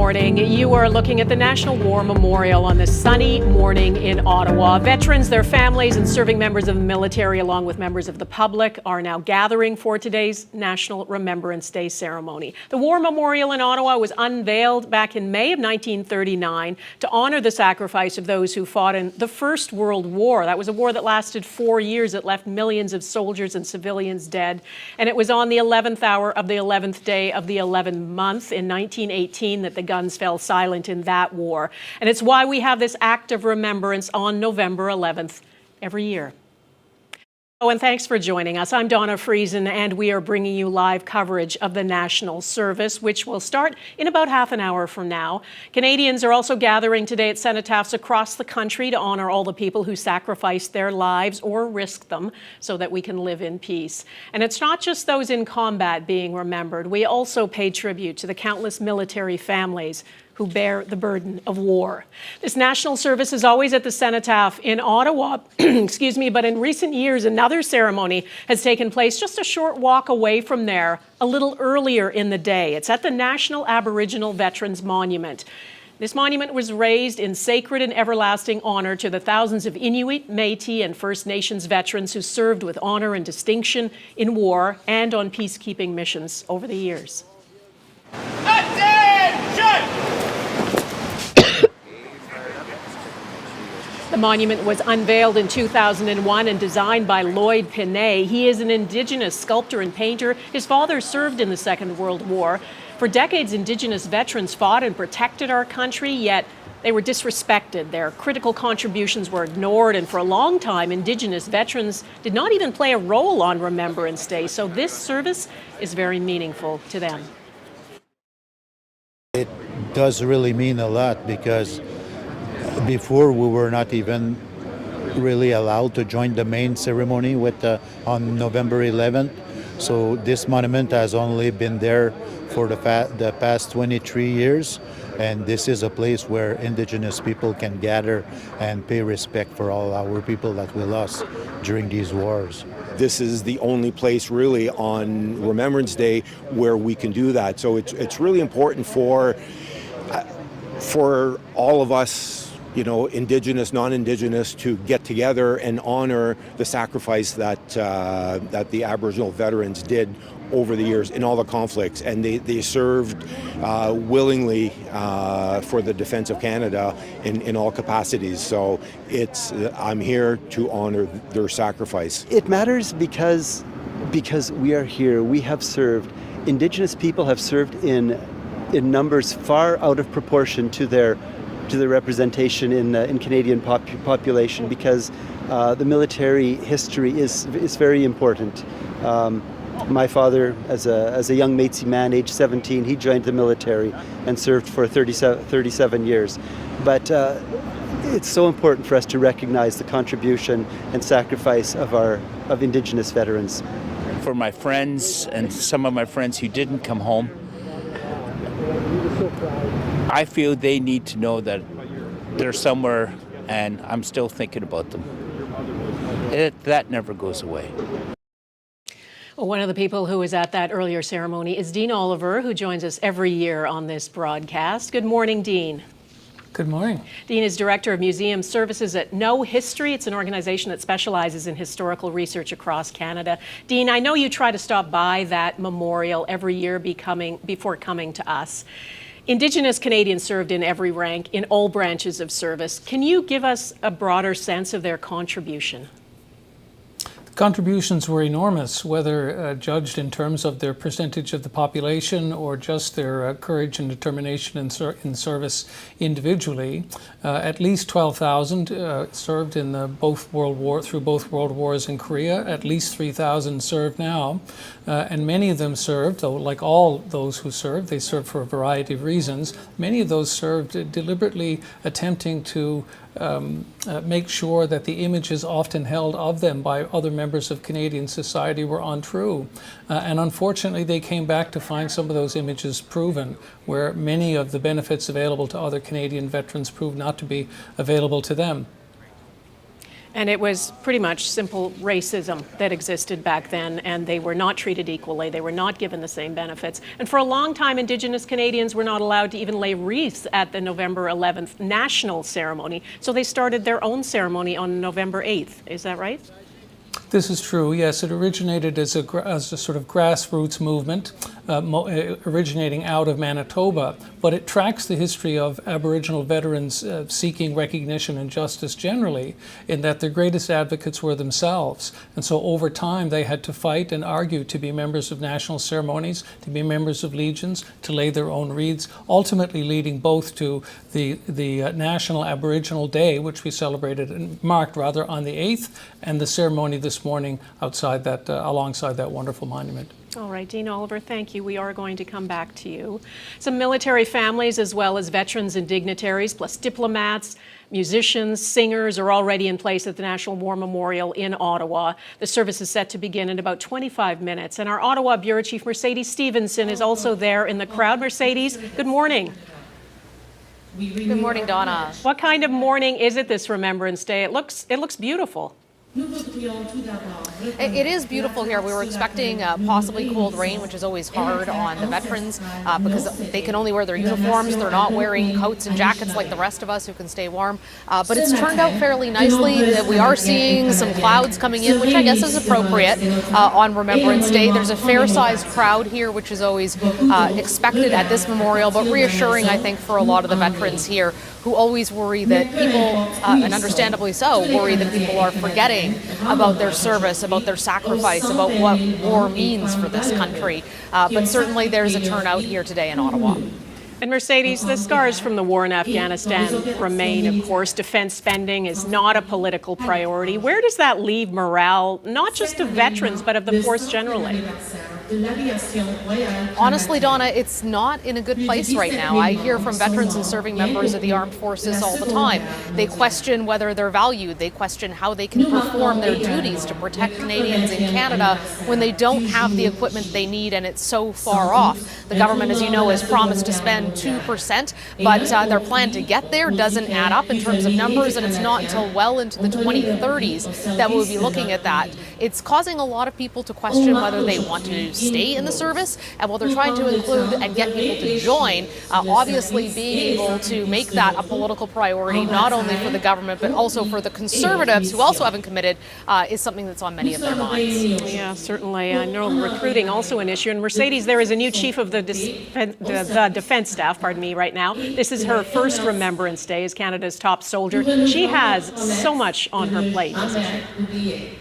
morning. You are looking at the National War Memorial on this sunny morning in Ottawa. Veterans, their families, and serving members of the military, along with members of the public, are now gathering for today's National Remembrance Day ceremony. The War Memorial in Ottawa was unveiled back in May of 1939 to honor the sacrifice of those who fought in the First World War. That was a war that lasted 4 years. It left millions of soldiers and civilians dead. And it was on the 11th hour of the 11th day of the 11th month in 1918 that the guns fell silent in that war. And it's why we have this act of remembrance on November 11th every year. Oh, and thanks for joining us. I'm Donna Friesen, and we are bringing you live coverage of the National Service, which will start in about half an hour from now. Canadians are also gathering today at cenotaphs across the country to honor all the people who sacrificed their lives or risked them so that we can live in peace. And it's not just those in combat being remembered. We also pay tribute to the countless military families who bear the burden of war. This national service is always at the cenotaph in Ottawa, excuse me, but in recent years, another ceremony has taken place just a short walk away from there, a little earlier in the day. It's at the National Aboriginal Veterans Monument. This monument was raised in sacred and everlasting honor to the thousands of Inuit, Métis, and First Nations veterans who served with honor and distinction in war and on peacekeeping missions over the years. The monument was unveiled in 2001 and designed by Lloyd Pinet. He is an Indigenous sculptor and painter. His father served in the Second World War. For decades, Indigenous veterans fought and protected our country, yet they were disrespected. Their critical contributions were ignored, and for a long time, Indigenous veterans did not even play a role on Remembrance Day. So this service is very meaningful to them. It does really mean a lot because before we were not even really allowed to join the main ceremony on November 11th. So this monument has only been there for the past 23 years. And this is a place where Indigenous people can gather and pay respect for all our people that we lost during these wars. This is the only place really on Remembrance Day where we can do that. So it's really important for all of us, you know, Indigenous, non-Indigenous, to get together and honor the sacrifice that the Aboriginal veterans did over the years in all the conflicts, and they served willingly for the defense of Canada in all capacities. So I'm here to honor their sacrifice. It matters because we are here. We have served. Indigenous people have served in numbers far out of proportion to their representation in Canadian population, because the military history is very important. My father, as a young Métis man, age 17, he joined the military and served for 37 years. But it's so important for us to recognize the contribution and sacrifice of Indigenous veterans. For my friends and some of my friends who didn't come home, I feel they need to know that they're somewhere and I'm still thinking about them. That never goes away. Well, one of the people who was at that earlier ceremony is Dean Oliver, who joins us every year on this broadcast. Good morning, Dean. Good morning. Dean is Director of Museum Services at Know History. It's an organization that specializes in historical research across Canada. Dean, I know you try to stop by that memorial every year before coming to us. Indigenous Canadians served in every rank, in all branches of service. Can you give us a broader sense of their contribution? Contributions were enormous, whether judged in terms of their percentage of the population or just their courage and determination in service individually. At least 12,000 served in both World Wars in Korea. At least 3,000 serve now, and many of them served, though like all those who served, they served for a variety of reasons. Many of those served deliberately attempting to make sure that the images often held of them by other members of Canadian society were untrue. And unfortunately, they came back to find some of those images proven, where many of the benefits available to other Canadian veterans proved not to be available to them. And it was pretty much simple racism that existed back then, and they were not treated equally. They were not given the same benefits. And for a long time, Indigenous Canadians were not allowed to even lay wreaths at the November 11th national ceremony. So they started their own ceremony on November 8th. Is that right? This is true, yes. It originated as a sort of grassroots movement, originating out of Manitoba, but it tracks the history of Aboriginal veterans seeking recognition and justice generally, in that their greatest advocates were themselves. And so over time they had to fight and argue to be members of national ceremonies, to be members of legions, to lay their own wreaths, ultimately leading both to the National Aboriginal Day, which we celebrated and marked rather on the 8th, and the ceremony this morning outside that, alongside that wonderful monument. All right, Dean Oliver, thank you. We are going to come back to you. Some military families, as well as veterans and dignitaries, plus diplomats, musicians, singers are already in place at the National War Memorial in Ottawa. The service is set to begin in about 25 minutes. And our Ottawa Bureau Chief Mercedes Stevenson is also there in the crowd. Mercedes, good morning. Good morning, Donna. What kind of morning is it this Remembrance Day? It looks beautiful. It is beautiful here. We were expecting possibly cold rain, which is always hard on the veterans because they can only wear their uniforms. They're not wearing coats and jackets like the rest of us who can stay warm. But it's turned out fairly nicely. We are seeing some clouds coming in, which I guess is appropriate on Remembrance Day. There's a fair-sized crowd here, which is always expected at this memorial, but reassuring, I think, for a lot of the veterans here who always worry that people, and understandably so, worry that people are forgetting about their service, about their sacrifice, about what war means for this country. But certainly there's a turnout here today in Ottawa. And Mercedes, the scars from the war in Afghanistan remain, of course. Defense spending is not a political priority. Where does that leave morale, not just of veterans, but of the force generally? Honestly, Donna, it's not in a good place right now. I hear from veterans and serving members of the armed forces all the time. They question whether they're valued. They question how they can perform their duties to protect Canadians in Canada when they don't have the equipment they need and it's so far off. The government, as you know, has promised to spend 2%, but their plan to get there doesn't add up in terms of numbers, and it's not until well into the 2030s that we'll be looking at that. It's causing a lot of people to question whether they want to stay in the service, and while they're trying to include and get people to join, obviously being able to make that a political priority, not only for the government but also for the Conservatives, who also haven't committed, is something that's on many of their minds. Yeah, certainly. I know recruiting also an issue. And Mercedes, there is a new chief of the defense staff, right now. This is her first Remembrance Day as Canada's top soldier. She has so much on her plate, doesn't she?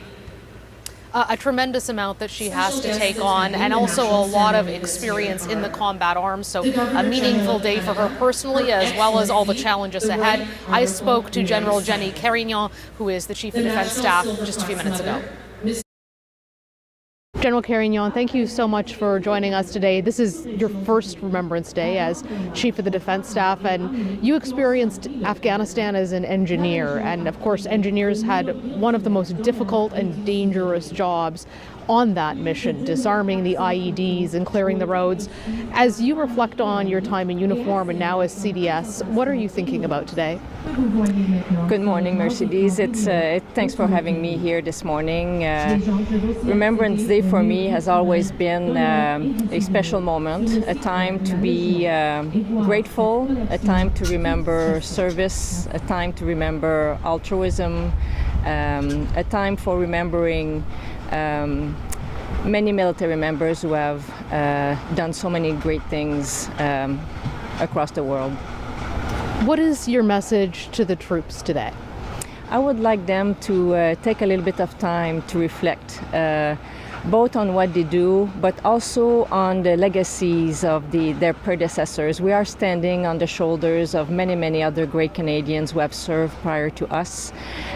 A tremendous amount that she has to take on, and also a lot of experience in the combat arms. So a meaningful day for her personally, as well as all the challenges ahead. I spoke to General Jenny Carignan, who is the Chief of Defense Staff, just a few minutes ago. General Carignan, thank you so much for joining us today. This is your first Remembrance Day as Chief of the Defense Staff, and you experienced Afghanistan as an engineer. And of course, engineers had one of the most difficult and dangerous jobs on that mission, disarming the IEDs and clearing the roads. As you reflect on your time in uniform and now as CDS, what are you thinking about today? Good morning, Mercedes. Thanks for having me here this morning. Remembrance Day for me has always been a special moment, a time to be grateful, a time to remember service, a time to remember altruism, a time for remembering many military members who have done so many great things across the world. What is your message to the troops today? I would like them to take a little bit of time to reflect both on what they do, but also on the legacies of their predecessors. We are standing on the shoulders of many, many other great Canadians who have served prior to us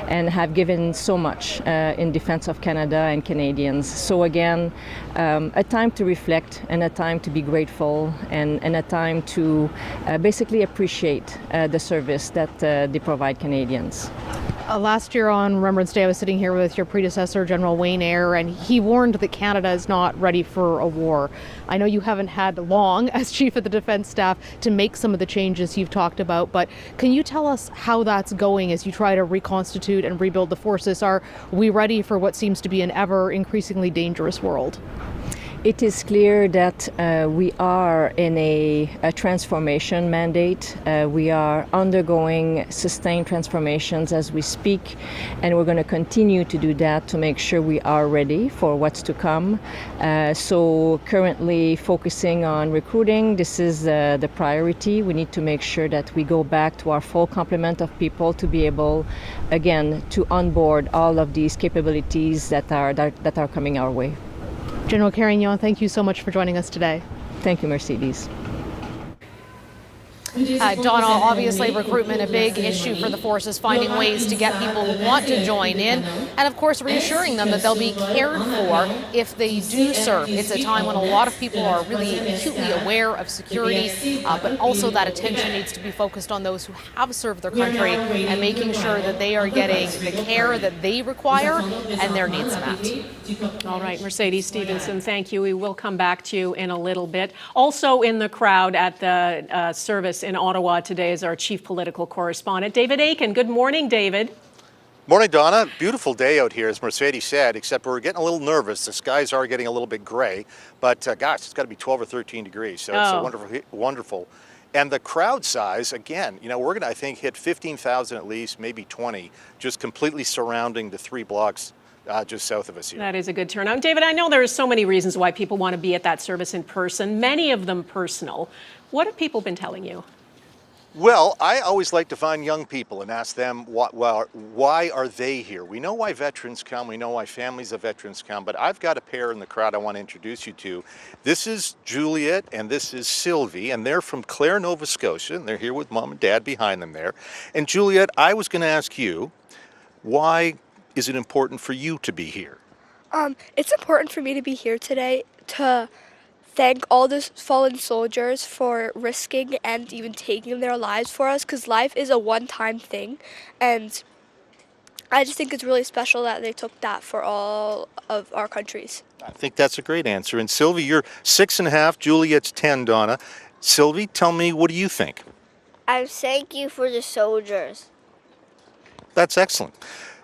and have given so much in defense of Canada and Canadians. So again, a time to reflect and a time to be grateful and a time to basically appreciate the service that they provide Canadians. Last year on Remembrance Day, I was sitting here with your predecessor, General Wayne Eyre, and he warned that Canada is not ready for a war. I know you haven't had long as Chief of the Defence Staff to make some of the changes you've talked about, but can you tell us how that's going as you try to reconstitute and rebuild the forces? Are we ready for what seems to be an ever increasingly dangerous world? It is clear that we are in a transformation mandate. We are undergoing sustained transformations as we speak, and we're going to continue to do that to make sure we are ready for what's to come. So currently focusing on recruiting, this is the priority. We need to make sure that we go back to our full complement of people to be able, again, to onboard all of these capabilities that are coming our way. General Carignan, thank you so much for joining us today. Thank you, Mercedes. Donna, obviously recruitment a big issue for the forces, finding ways to get people who want to join in, and of course reassuring them that they'll be cared for if they do serve. It's a time when a lot of people are really acutely aware of security, but also that attention needs to be focused on those who have served their country and making sure that they are getting the care that they require and their needs met. All right, Mercedes Stevenson, thank you. We will come back to you in a little bit. Also in the crowd at the service in Ottawa today is our chief political correspondent, David Aiken. Good morning, David. Morning, Donna. Beautiful day out here, as Mercedes said, except we're getting a little nervous. The skies are getting a little bit gray, but gosh, it's got to be 12 or 13 degrees, so it's a wonderful. And the crowd size, again, you know, we're going to, I think, hit 15,000 at least, maybe 20, just completely surrounding the 3 blocks just south of us here. That is a good turnout. David, I know there are so many reasons why people want to be at that service in person, many of them personal. What have people been telling you? Well, I always like to find young people and ask them why are they here? We know why veterans come, we know why families of veterans come, but I've got a pair in the crowd I want to introduce you to. This is Juliet and this is Sylvie, and they're from Clare, Nova Scotia, and they're here with Mom and Dad behind them there. And Juliet, I was going to ask you, why is it important for you to be here? It's important for me to be here today to thank all the fallen soldiers for risking and even taking their lives for us, because life is a one-time thing, and I just think it's really special that they took that for all of our countries. I think that's a great answer. And Sylvie, you're 6.5, Juliet's 10, Donna. Sylvie, tell me, what do you think? I thank you for the soldiers. That's excellent.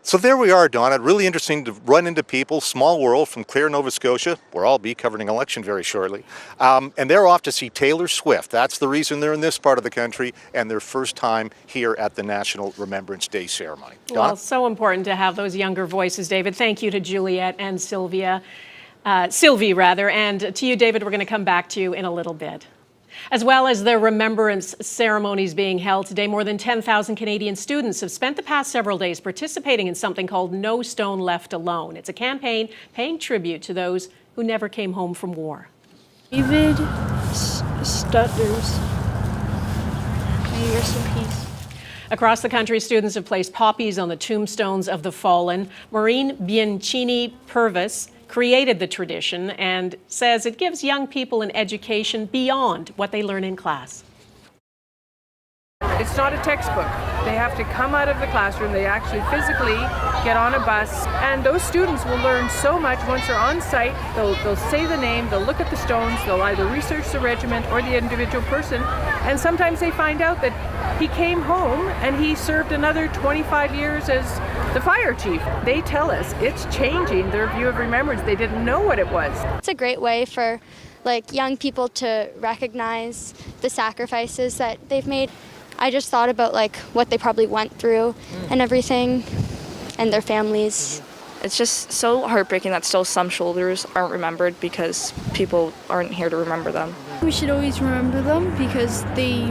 So there we are, Donna. Really interesting to run into people, small world, from Clare, Nova Scotia, where I'll be covering an election very shortly. And they're off to see Taylor Swift. That's the reason they're in this part of the country, and their first time here at the National Remembrance Day ceremony. Donna? Well, so important to have those younger voices, David. Thank you to Juliet and Sylvie, and to you, David, we're going to come back to you in a little bit. As well as the remembrance ceremonies being held today, more than 10,000 Canadian students have spent the past several days participating in something called No Stone Left Alone. It's a campaign paying tribute to those who never came home from war. David Stutters. May you rest in peace. Across the country, students have placed poppies on the tombstones of the fallen. Maureen Bianchini-Purvis created the tradition and says it gives young people an education beyond what they learn in class. It's not a textbook. They have to come out of the classroom. They actually physically get on a bus, and those students will learn so much once they're on site. They'll say the name, they'll look at the stones, they'll either research the regiment or the individual person, and sometimes they find out that he came home and he served another 25 years as the fire chief. They tell us it's changing their view of remembrance. They didn't know what it was. It's a great way for young people to recognize the sacrifices that they've made. I just thought about what they probably went through and everything, and their families. It's just so heartbreaking that still some shoulders aren't remembered because people aren't here to remember them. We should always remember them because they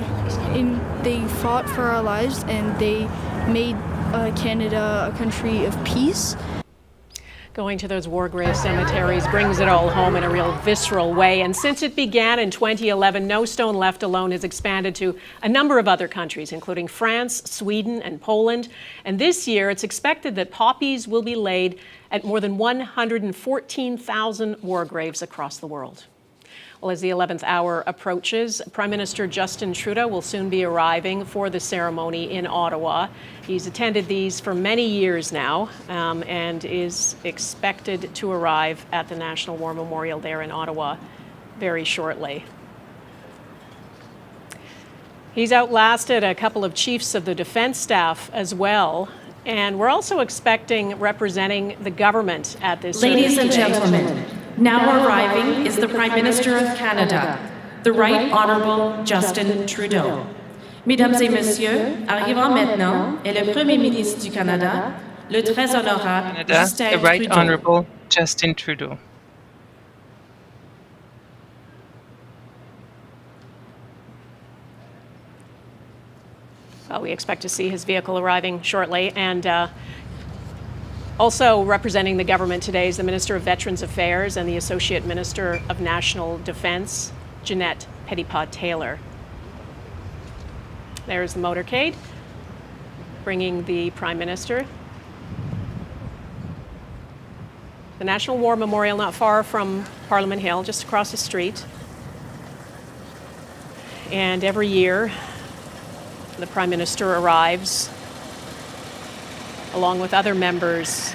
fought for our lives and they made Canada a country of peace. Going to those war grave cemeteries brings it all home in a real visceral way. And since it began in 2011, No Stone Left Alone has expanded to a number of other countries, including France, Sweden, and Poland. And this year, it's expected that poppies will be laid at more than 114,000 war graves across the world. Well, as the 11th hour approaches, Prime Minister Justin Trudeau will soon be arriving for the ceremony in Ottawa. He's attended these for many years now and is expected to arrive at the National War Memorial there in Ottawa very shortly. He's outlasted a couple of chiefs of the defense staff as well. And we're also expecting representing the government at this Ladies and gentlemen, now arriving is the Prime Minister of Canada, the Right Honourable Justin Trudeau. Mesdames et messieurs, arrivant maintenant est le Premier ministre du Canada, le très honorable Justin the Right Trudeau. Honourable Justin Trudeau. Well, we expect to see his vehicle arriving shortly. And also representing the government today is the Minister of Veterans Affairs and the Associate Minister of National Defence, Jeanette Petitpas-Taylor. There's the motorcade bringing the Prime Minister. The National War Memorial not far from Parliament Hill, just across the street. And every year, the Prime Minister arrives along with other members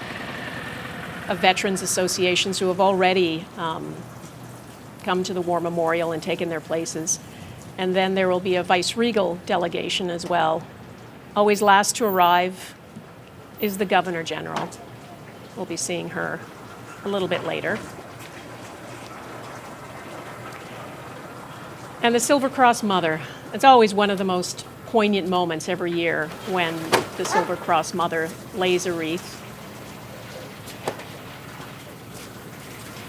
of veterans associations who have already come to the War Memorial and taken their places. And then there will be a vice-regal delegation as well. Always last to arrive is the Governor General. We'll be seeing her a little bit later. And the Silver Cross Mother. It's always one of the most poignant moments every year when the Silver Cross Mother lays a wreath.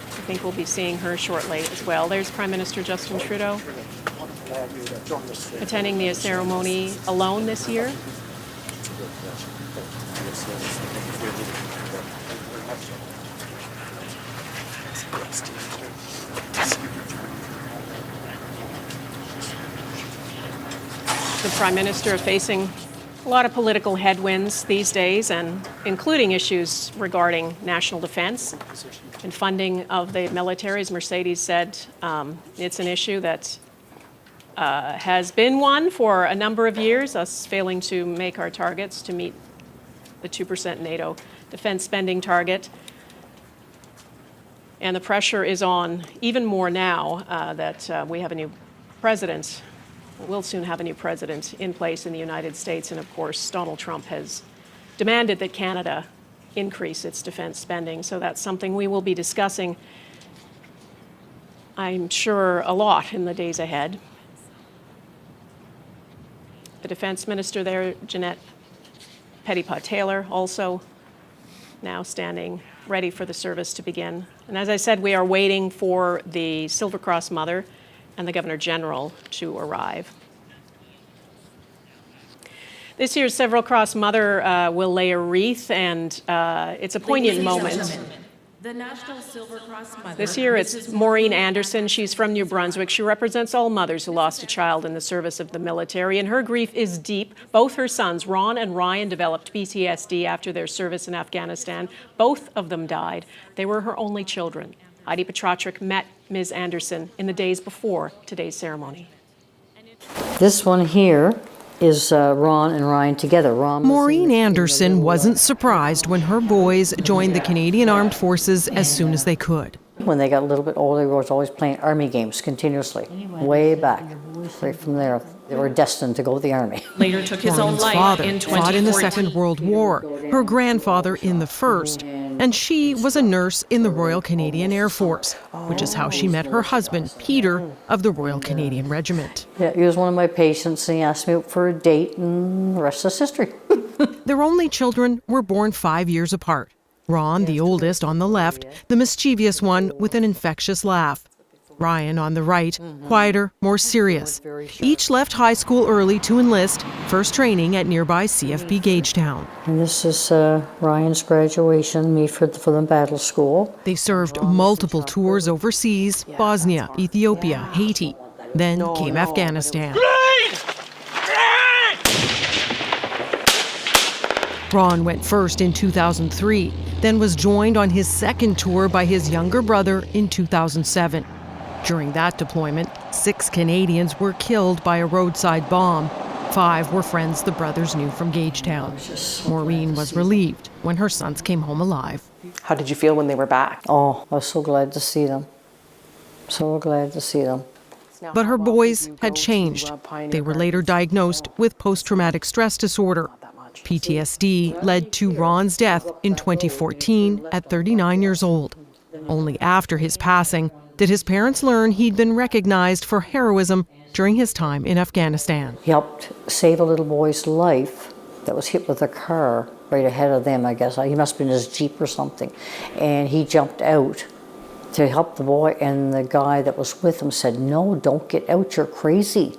I think we'll be seeing her shortly as well. There's Prime Minister Justin Trudeau attending the ceremony alone this year. The Prime Minister facing a lot of political headwinds these days, and including issues regarding national defense and funding of the military. As Mercedes said, it's an issue that has been one for a number of years, us failing to make our targets to meet the 2% NATO defense spending target. And the pressure is on even more now that we have a new president. We'll soon have a new president in place in the United States. And of course, Donald Trump has demanded that Canada increase its defense spending. So that's something we will be discussing, I'm sure, a lot in the days ahead. The Defense Minister there, Jeanette Petitpas-Taylor, also now standing ready for the service to begin. And as I said, we are waiting for the Silver Cross Mother and the Governor General to arrive. This year's Silver Cross Mother will lay a wreath, and it's a poignant moment. The National Silver Cross Mother. This year it's Maureen Anderson. She's from New Brunswick. She represents all mothers who lost a child in the service of the military, and her grief is deep. Both her sons, Ron and Ryan, developed PTSD after their service in Afghanistan. Both of them died. They were her only children. Heidi Petrachik met Ms. Anderson in the days before today's ceremony. This one here is Ron and Ryan together. Maureen Anderson wasn't surprised when her boys joined the Canadian Armed Forces as soon as they could. When they got a little bit older, they was always playing army games continuously, way back, right from there. They were destined to go to the army. Later took his own Maureen's life father in fought in the 2014. Second World War, her grandfather in the First, and she was a nurse in the Royal Canadian Air Force, which is how she met her husband, Peter, of the Royal Canadian Regiment. Yeah, he was one of my patients, and he asked me for a date, and the rest is history. Their only children were born 5 years apart. Ron, the oldest, on the left, the mischievous one with an infectious laugh. Ryan, on the right, quieter, more serious. Each left high school early to enlist, first training at nearby CFB Gagetown. And this is Ryan's graduation, me for the battle school. They served multiple tours overseas, Bosnia, Ethiopia, Haiti. Then came Afghanistan. Ron went first in 2003, then was joined on his second tour by his younger brother in 2007. During that deployment, 6 Canadians were killed by a roadside bomb. 5 were friends the brothers knew from Gagetown. Maureen was relieved when her sons came home alive. How did you feel when they were back? Oh, I was so glad to see them. So glad to see them. But her boys had changed. They were later diagnosed with post-traumatic stress disorder. PTSD led to Ron's death in 2014 at 39 years old. Only after his passing did his parents learn he'd been recognized for heroism during his time in Afghanistan. He helped save a little boy's life that was hit with a car right ahead of them, I guess. He must have been in his Jeep or something. And he jumped out to help the boy, and the guy that was with him said, "No, don't get out, you're crazy."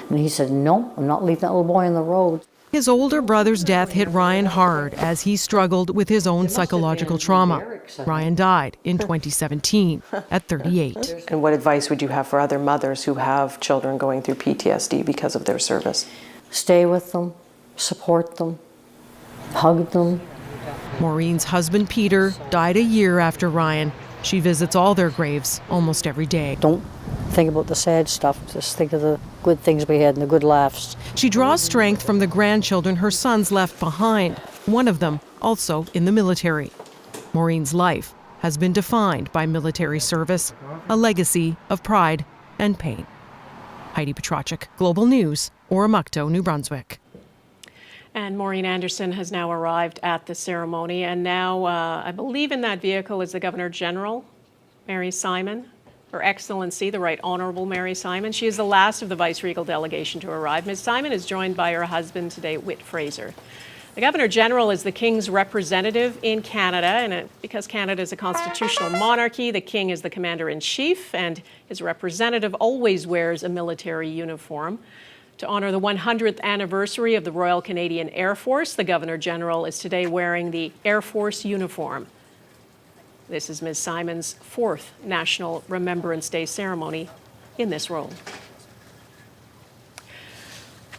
And he said, "No, I'm not leaving that little boy on the road." His older brother's death hit Ryan hard as he struggled with his own psychological trauma. Ryan died in 2017 at 38. And what advice would you have for other mothers who have children going through PTSD because of their service? Stay with them, support them, hug them. Maureen's husband, Peter, died a year after Ryan. She visits all their graves almost every day. Don't think about the sad stuff. Just think of the good things we had and the good laughs. She draws strength from the grandchildren her sons left behind, one of them also in the military. Maureen's life has been defined by military service, a legacy of pride and pain. Heidi Petracek, Global News, Oromocto, New Brunswick. And Maureen Anderson has now arrived at the ceremony, and now I believe in that vehicle is the Governor General, Mary Simon, Her Excellency, the Right Honourable Mary Simon. She is the last of the Vice-Regal delegation to arrive. Ms. Simon is joined by her husband today, Whit Fraser. The Governor General is the King's representative in Canada, and because Canada is a constitutional monarchy, the King is the Commander-in-Chief, and his representative always wears a military uniform. To honour the 100th anniversary of the Royal Canadian Air Force, the Governor General is today wearing the Air Force uniform. This is Ms. Simon's 4th National Remembrance Day ceremony in this role.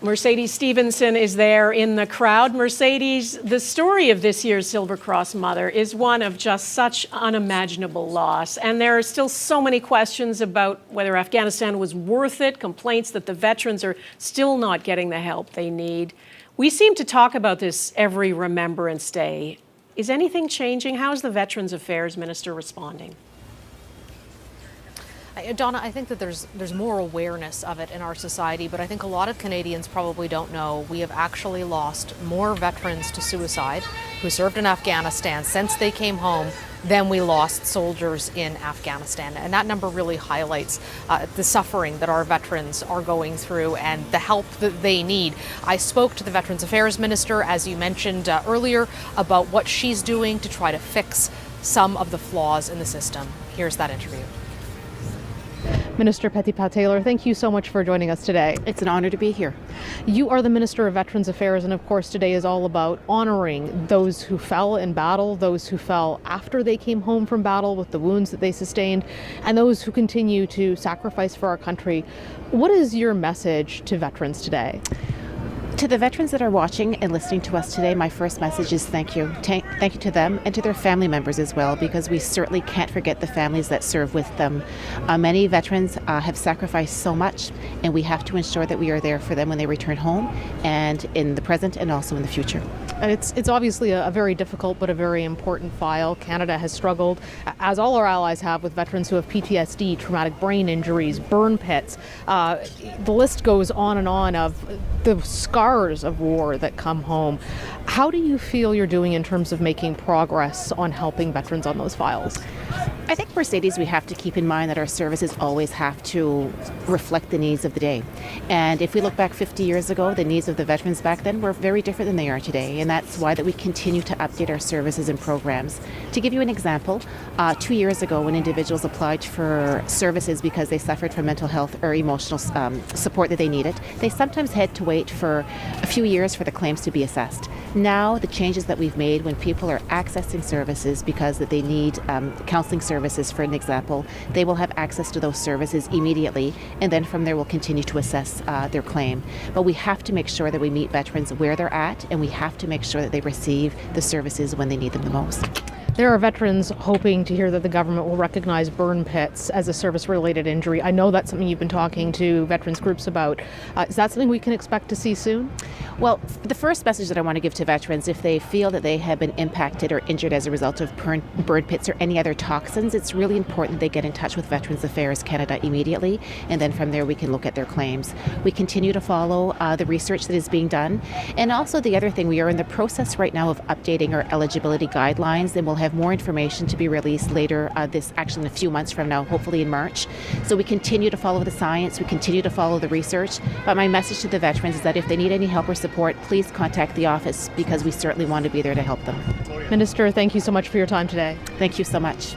Mercedes Stevenson is there in the crowd. Mercedes, the story of this year's Silver Cross Mother is one of just such unimaginable loss. And there are still so many questions about whether Afghanistan was worth it, complaints that the veterans are still not getting the help they need. We seem to talk about this every Remembrance Day. Is anything changing? How is the Veterans Affairs Minister responding? Donna, I think that there's more awareness of it in our society, but I think a lot of Canadians probably don't know we have actually lost more veterans to suicide who served in Afghanistan since they came home than we lost soldiers in Afghanistan. And that number really highlights the suffering that our veterans are going through and the help that they need. I spoke to the Veterans Affairs Minister, as you mentioned earlier, about what she's doing to try to fix some of the flaws in the system. Here's that interview. Minister Petitpas-Taylor, thank you so much for joining us today. It's an honor to be here. You are the Minister of Veterans Affairs, and of course today is all about honoring those who fell in battle, those who fell after they came home from battle with the wounds that they sustained, and those who continue to sacrifice for our country. What is your message to veterans today? To the veterans that are watching and listening to us today, my first message is thank you. Thank you to them and to their family members as well, because we certainly can't forget the families that serve with them. Many veterans have sacrificed so much, and we have to ensure that we are there for them when they return home and in the present and also in the future. It's obviously a very difficult but a very important file. Canada has struggled, as all our allies have, with veterans who have PTSD, traumatic brain injuries, burn pits. The list goes on and on of the scars of war that come home. How do you feel you're doing in terms of making progress on helping veterans on those files? I think, Mercedes, we have to keep in mind that our services always have to reflect the needs of the day. And if we look back 50 years ago, the needs of the veterans back then were very different than they are today. And that's why that we continue to update our services and programs. To give you an example, 2 years ago when individuals applied for services because they suffered from mental health or emotional support that they needed, they sometimes had to wait for a few years for the claims to be assessed. Now, the changes that we've made when people are accessing services because that they need counseling services, for an example, they will have access to those services immediately, and then from there we'll continue to assess their claim. But we have to make sure that we meet veterans where they're at, and we have to make sure that they receive the services when they need them the most. There are veterans hoping to hear that the government will recognize burn pits as a service-related injury. I know that's something you've been talking to veterans groups about. Is that something we can expect to see soon? Well, the first message that I want to give to veterans, if they feel that they have been impacted or injured as a result of burn pits or any other toxins, it's really important they get in touch with Veterans Affairs Canada immediately, and then from there we can look at their claims. We continue to follow the research that is being done, and also the other thing, we are in the process right now of updating our eligibility guidelines, and we'll have more information to be released later, in a few months from now, hopefully in March. So we continue to follow the science, we continue to follow the research, but my message to the veterans is that if they need any help or support, please contact the office because we certainly want to be there to help them. Minister, thank you so much for your time today. Thank you so much.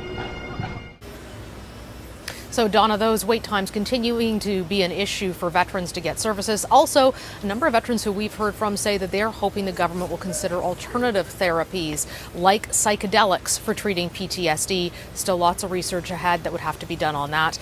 So, Donna, those wait times continuing to be an issue for veterans to get services. Also, a number of veterans who we've heard from say that they're hoping the government will consider alternative therapies like psychedelics for treating PTSD. Still lots of research ahead that would have to be done on that.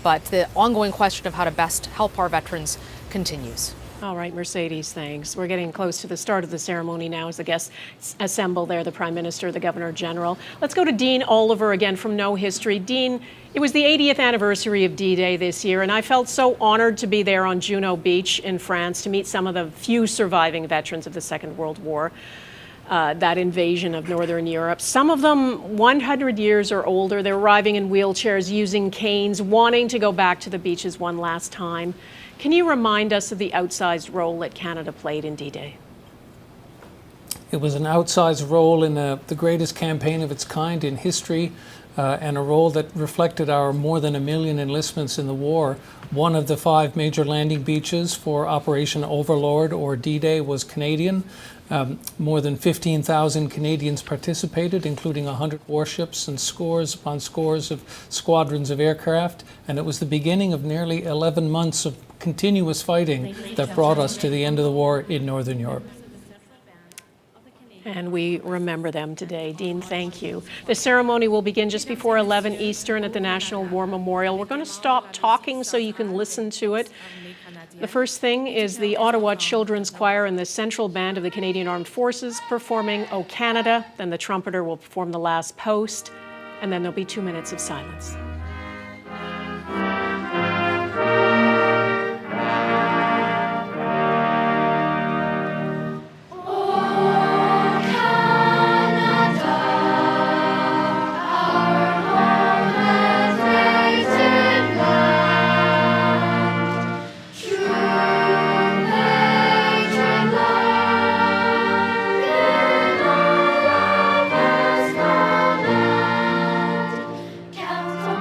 But the ongoing question of how to best help our veterans continues. All right, Mercedes, thanks. We're getting close to the start of the ceremony now as the guests assemble there, the Prime Minister, the Governor General. Let's go to Dean Oliver again from No History. Dean, it was the 80th anniversary of D-Day this year, and I felt so honored to be there on Juno Beach in France to meet some of the few surviving veterans of the Second World War. That invasion of Northern Europe. Some of them 100 years or older. They're arriving in wheelchairs, using canes, wanting to go back to the beaches one last time. Can you remind us of the outsized role that Canada played in D-Day? It was an outsized role in the greatest campaign of its kind in history, and a role that reflected our more than 1 million enlistments in the war. One of the 5 major landing beaches for Operation Overlord or D-Day was Canadian. More than 15,000 Canadians participated, including 100 warships and scores upon scores of squadrons of aircraft. And it was the beginning of nearly 11 months of continuous fighting that brought us to the end of the war in Northern Europe. And we remember them today. Dean, thank you. The ceremony will begin just before 11 Eastern at the National War Memorial. We're going to stop talking so you can listen to it. The first thing is the Ottawa Children's Choir and the Central Band of the Canadian Armed Forces performing O Canada. Then the trumpeter will perform the last post, and then there'll be 2 minutes of silence. Count the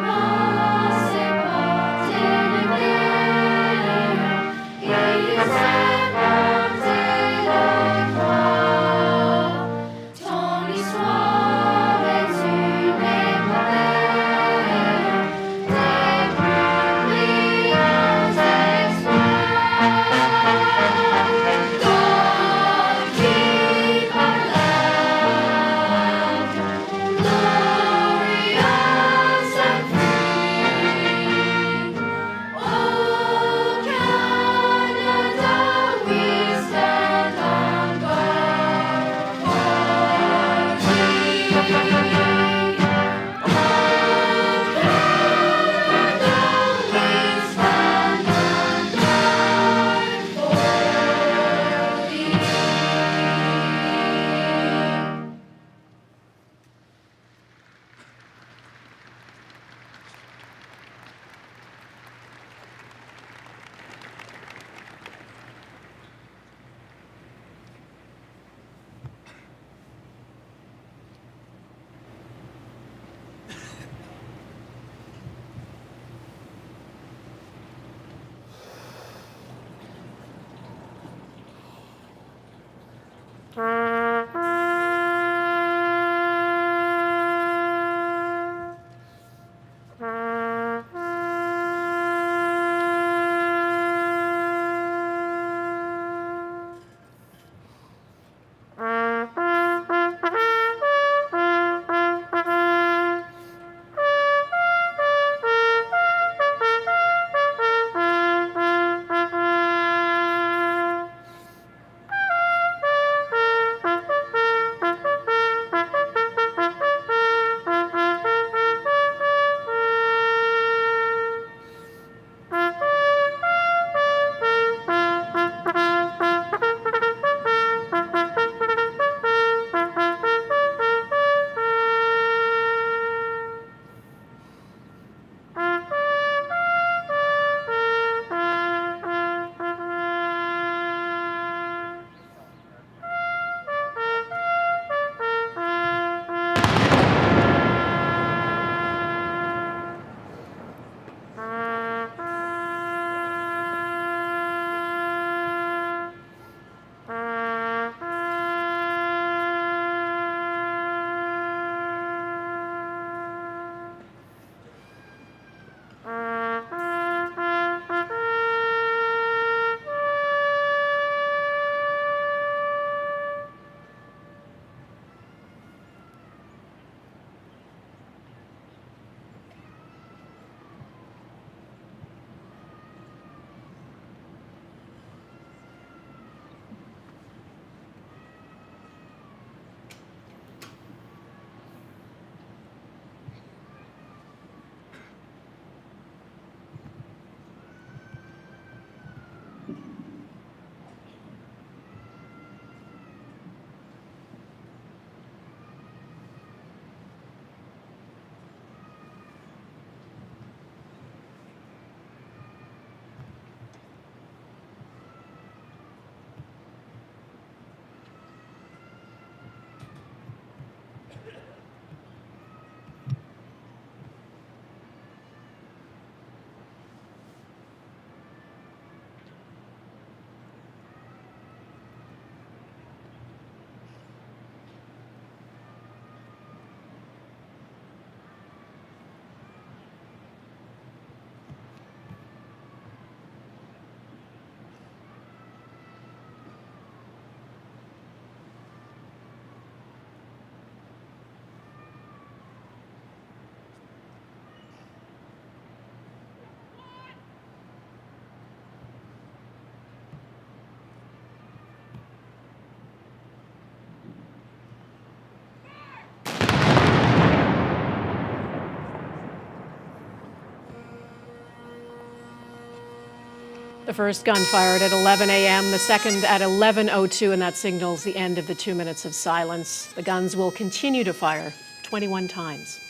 The first gun fired at 11 a.m., the second at 11:02, and that signals the end of the 2 minutes of silence. The guns will continue to fire 21 times.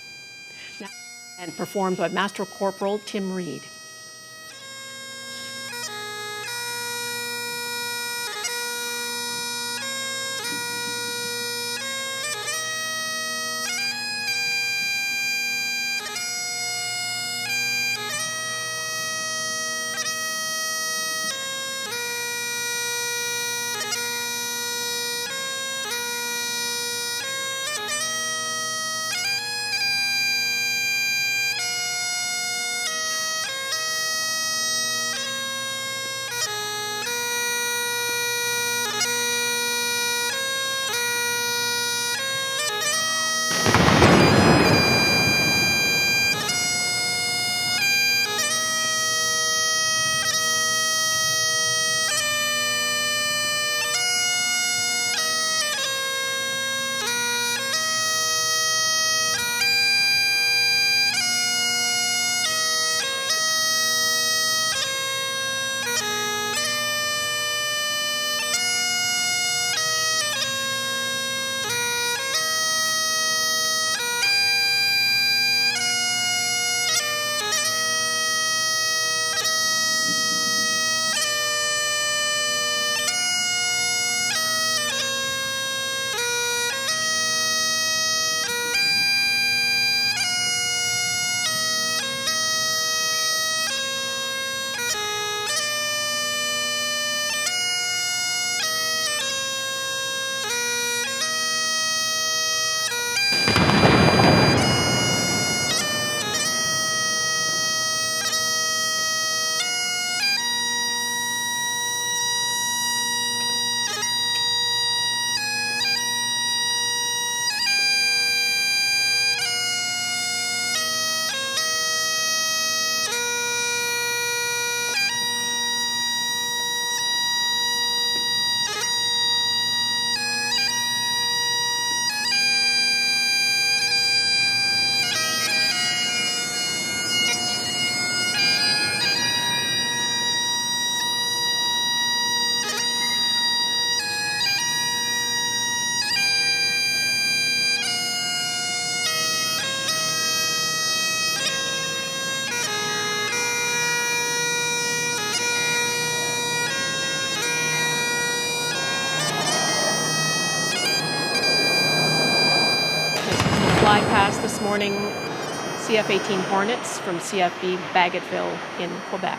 Now, and performed by Master Corporal Tim Reed. Fly past this morning CF-18 Hornets from CFB Bagotville in Quebec.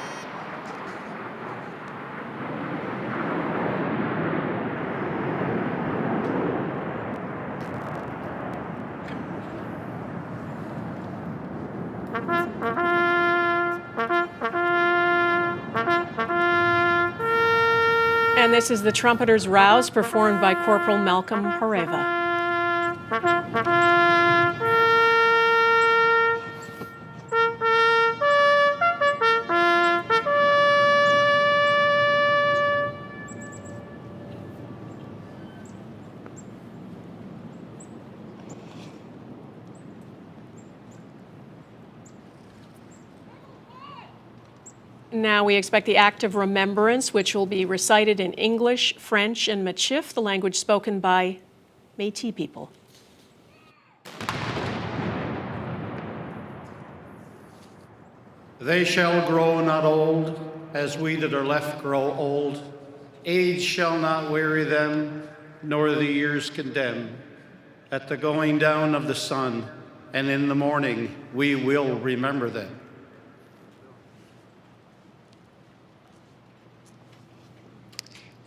And this is the Trumpeter's Rouse performed by Corporal Malcolm Hareva. Now we expect the act of remembrance, which will be recited in English, French, and Michif, the language spoken by Métis people. They shall grow not old, as we that are left grow old. Age shall not weary them, nor the years condemn. At the going down of the sun, and in the morning, we will remember them.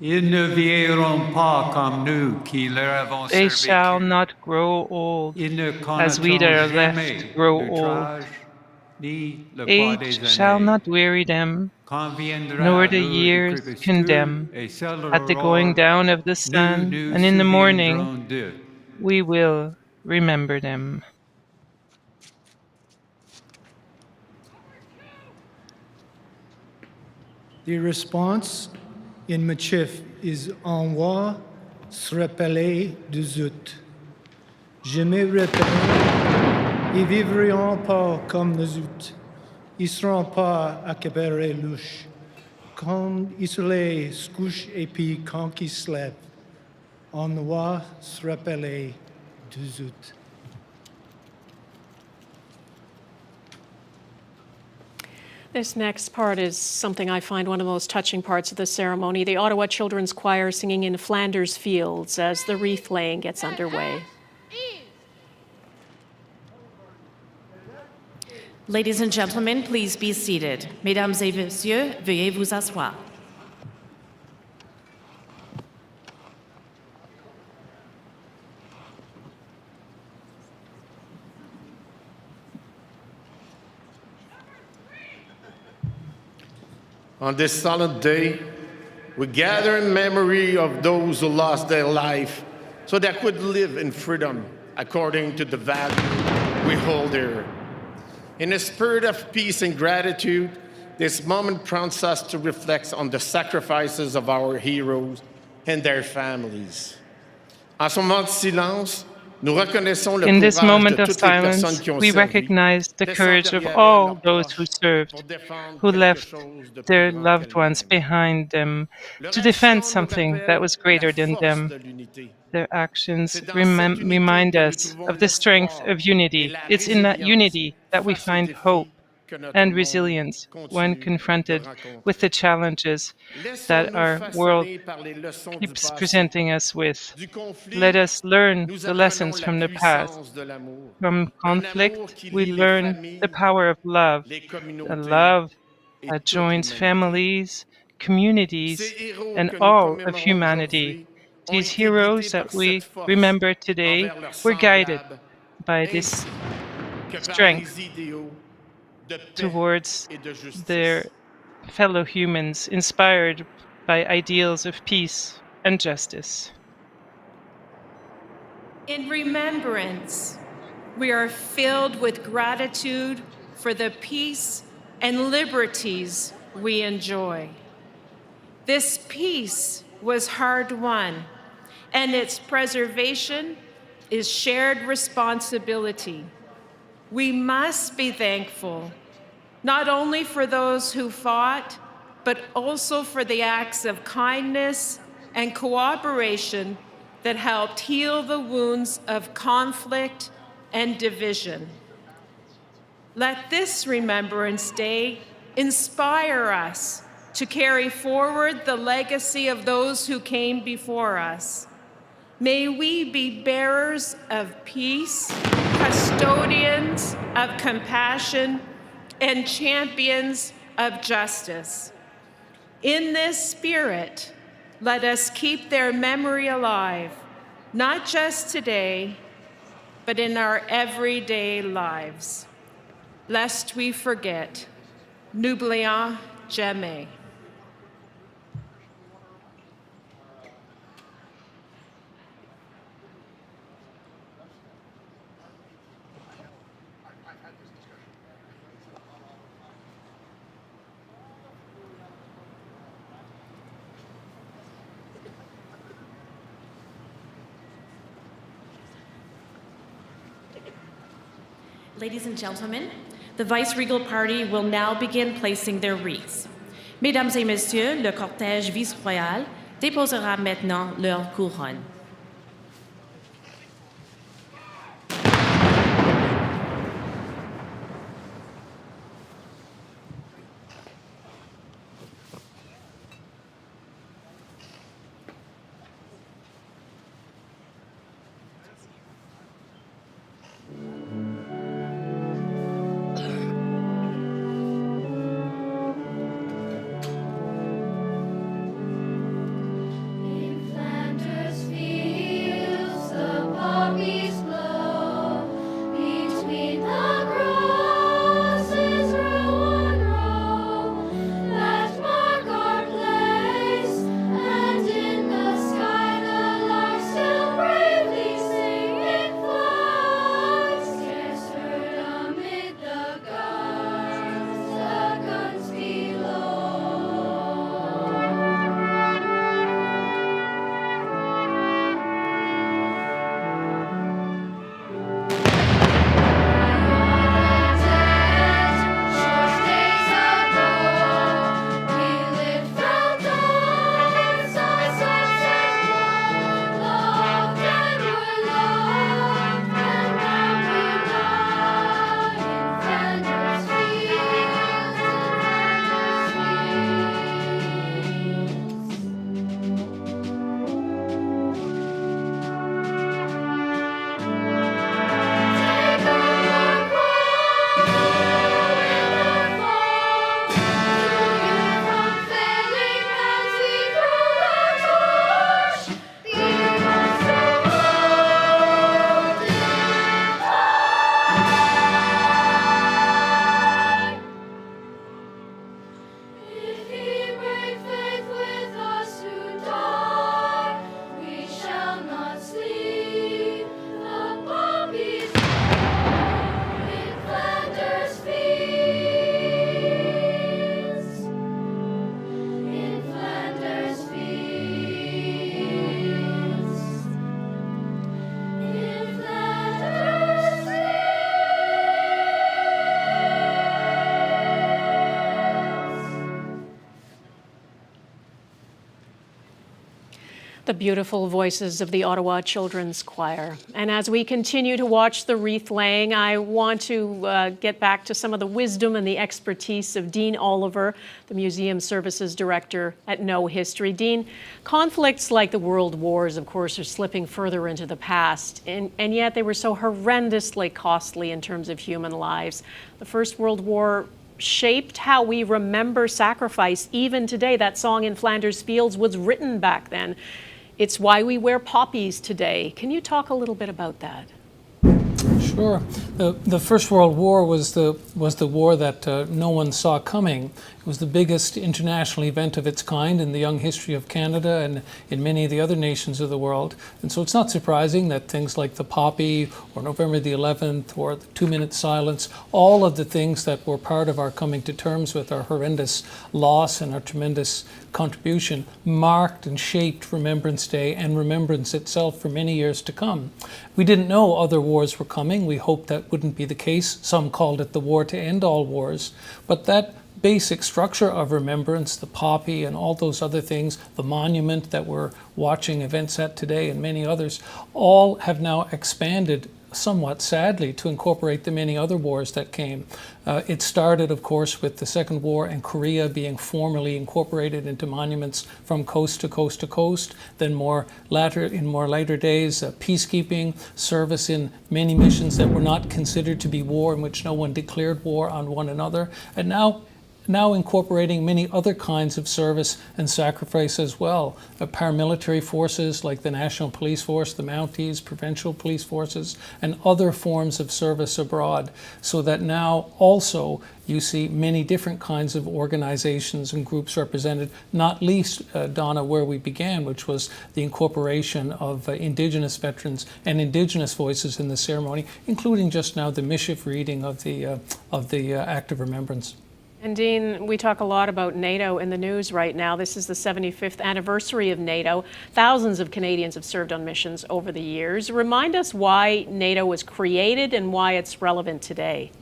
Ils ne vieilliront pas comme nous qui leur avons They survécu. shall not grow old, Ils ne as we that are connaîtront jamais left grow le old. trage, ni le poids des Age shall années. not weary them, Quand viendra nor the l'heure du years crépuscule, condemn. et celle At the aurore, going down of the sun, nous and in the morning, souviendrons d'eux. we will remember them. The response in Michif is en voix se rappeler du zut. Je me rappelle, ils vivront pas comme nous zut. Ils seront pas accaparés louches. quand il soleil se couche et puis quand il se lève, on doit se rappeler des autres. This next part is something I find one of the most touching parts of the ceremony. The Ottawa Children's Choir singing in Flanders Fields as the wreath laying gets underway. Ladies and gentlemen, please be seated. Mesdames et messieurs, veuillez vous asseoir. On this solemn day, we gather in memory of those who lost their life so they could live in freedom according to the value we hold dear. In a spirit of peace and gratitude, this moment prompts us to reflect on the sacrifices of our heroes and their families. En ce moment de silence, nous reconnaissons le In this courage moment de of toutes les personnes silence, qui ont we servi, recognize the laissant courage of derrière all leurs those who proches served, pour défendre who quelque left chose de their plus grand loved qu'elles-mêmes. ones behind them Leur to defend action nous something that rappelle was la greater than force them. de l'unité. Their actions C'est dans cette unité remind que nous us trouvons of the strength l'espoir of et unity. la It's in that résilience unity that we face aux find défis hope que notre and monde resilience when continue de confronted rencontrer. with the challenges that Laissons-nous our world façonner par les leçons du keeps passé. presenting us with. Du conflit, Let us learn nous the apprenons lessons la from the past. puissance de l'amour. From Un conflict, amour qui we lie les learn familles, the power of love, les a communautés love et that toute joins l'humanité. families, communities, Ces héros and que nous all of commémorons humanity. aujourd'hui ont These été heroes guidés that par we cette force remember today envers leurs were guided semblables, by ainsi this que par strength les idéaux de paix towards et de justice. their fellow humans, inspired by ideals of peace and justice. In remembrance, we are filled with gratitude for the peace and liberties we enjoy. This peace was hard-won, and its preservation is shared responsibility. We must be thankful, not only for those who fought, but also for the acts of kindness and cooperation that helped heal the wounds of conflict and division. Let this Remembrance Day inspire us to carry forward the legacy of those who came before us. May we be bearers of peace, custodians of compassion, and champions of justice. In this spirit, let us keep their memory alive, not just today, but in our everyday lives. Lest we forget, n'oublions jamais. Ladies and gentlemen, the Vice-Regal Party will now begin placing their wreaths. Mesdames et messieurs, le cortège vice-royal déposera maintenant leur couronne. In Flanders Fields. The beautiful voices of the Ottawa Children's Choir. And as we continue to watch the wreath laying, I want to get back to some of the wisdom and the expertise of Dean Oliver, the Museum Services Director at Know History. Dean, conflicts like the World Wars, of course, are slipping further into the past, and yet they were so horrendously costly in terms of human lives. The First World War shaped how we remember sacrifice even today. That song In Flanders Fields was written back then. It's why we wear poppies today. Can you talk a little bit about that? Sure. The First World War was the war that no one saw coming. It was the biggest international event of its kind in the young history of Canada and in many of the other nations of the world. And so it's not surprising that things like the poppy or November the 11th or the 2-minute silence, all of the things that were part of our coming to terms with our horrendous loss and our tremendous contribution marked and shaped Remembrance Day and Remembrance itself for many years to come. We didn't know other wars were coming. We hoped that wouldn't be the case. Some called it the war to end all wars. But that basic structure of remembrance, the poppy and all those other things, the monument that we're watching events at today and many others, all have now expanded somewhat sadly to incorporate the many other wars that came. It started, of course, with the Second War and Korea being formally incorporated into monuments from coast to coast to coast. Then in more later days, peacekeeping, service in many missions that were not considered to be war, in which no one declared war on one another. And now incorporating many other kinds of service and sacrifice as well. Paramilitary forces like the National Police Force, the Mounties, provincial police forces, and other forms of service abroad. So that now also you see many different kinds of organizations and groups represented, not least, Donna, where we began, which was the incorporation of Indigenous veterans and Indigenous voices in the ceremony, including just now the Missive reading of the Act of Remembrance. And Dean, we talk a lot about NATO in the news right now. This is the 75th anniversary of NATO. Thousands of Canadians have served on missions over the years. Remind us why NATO was created and why it's relevant today.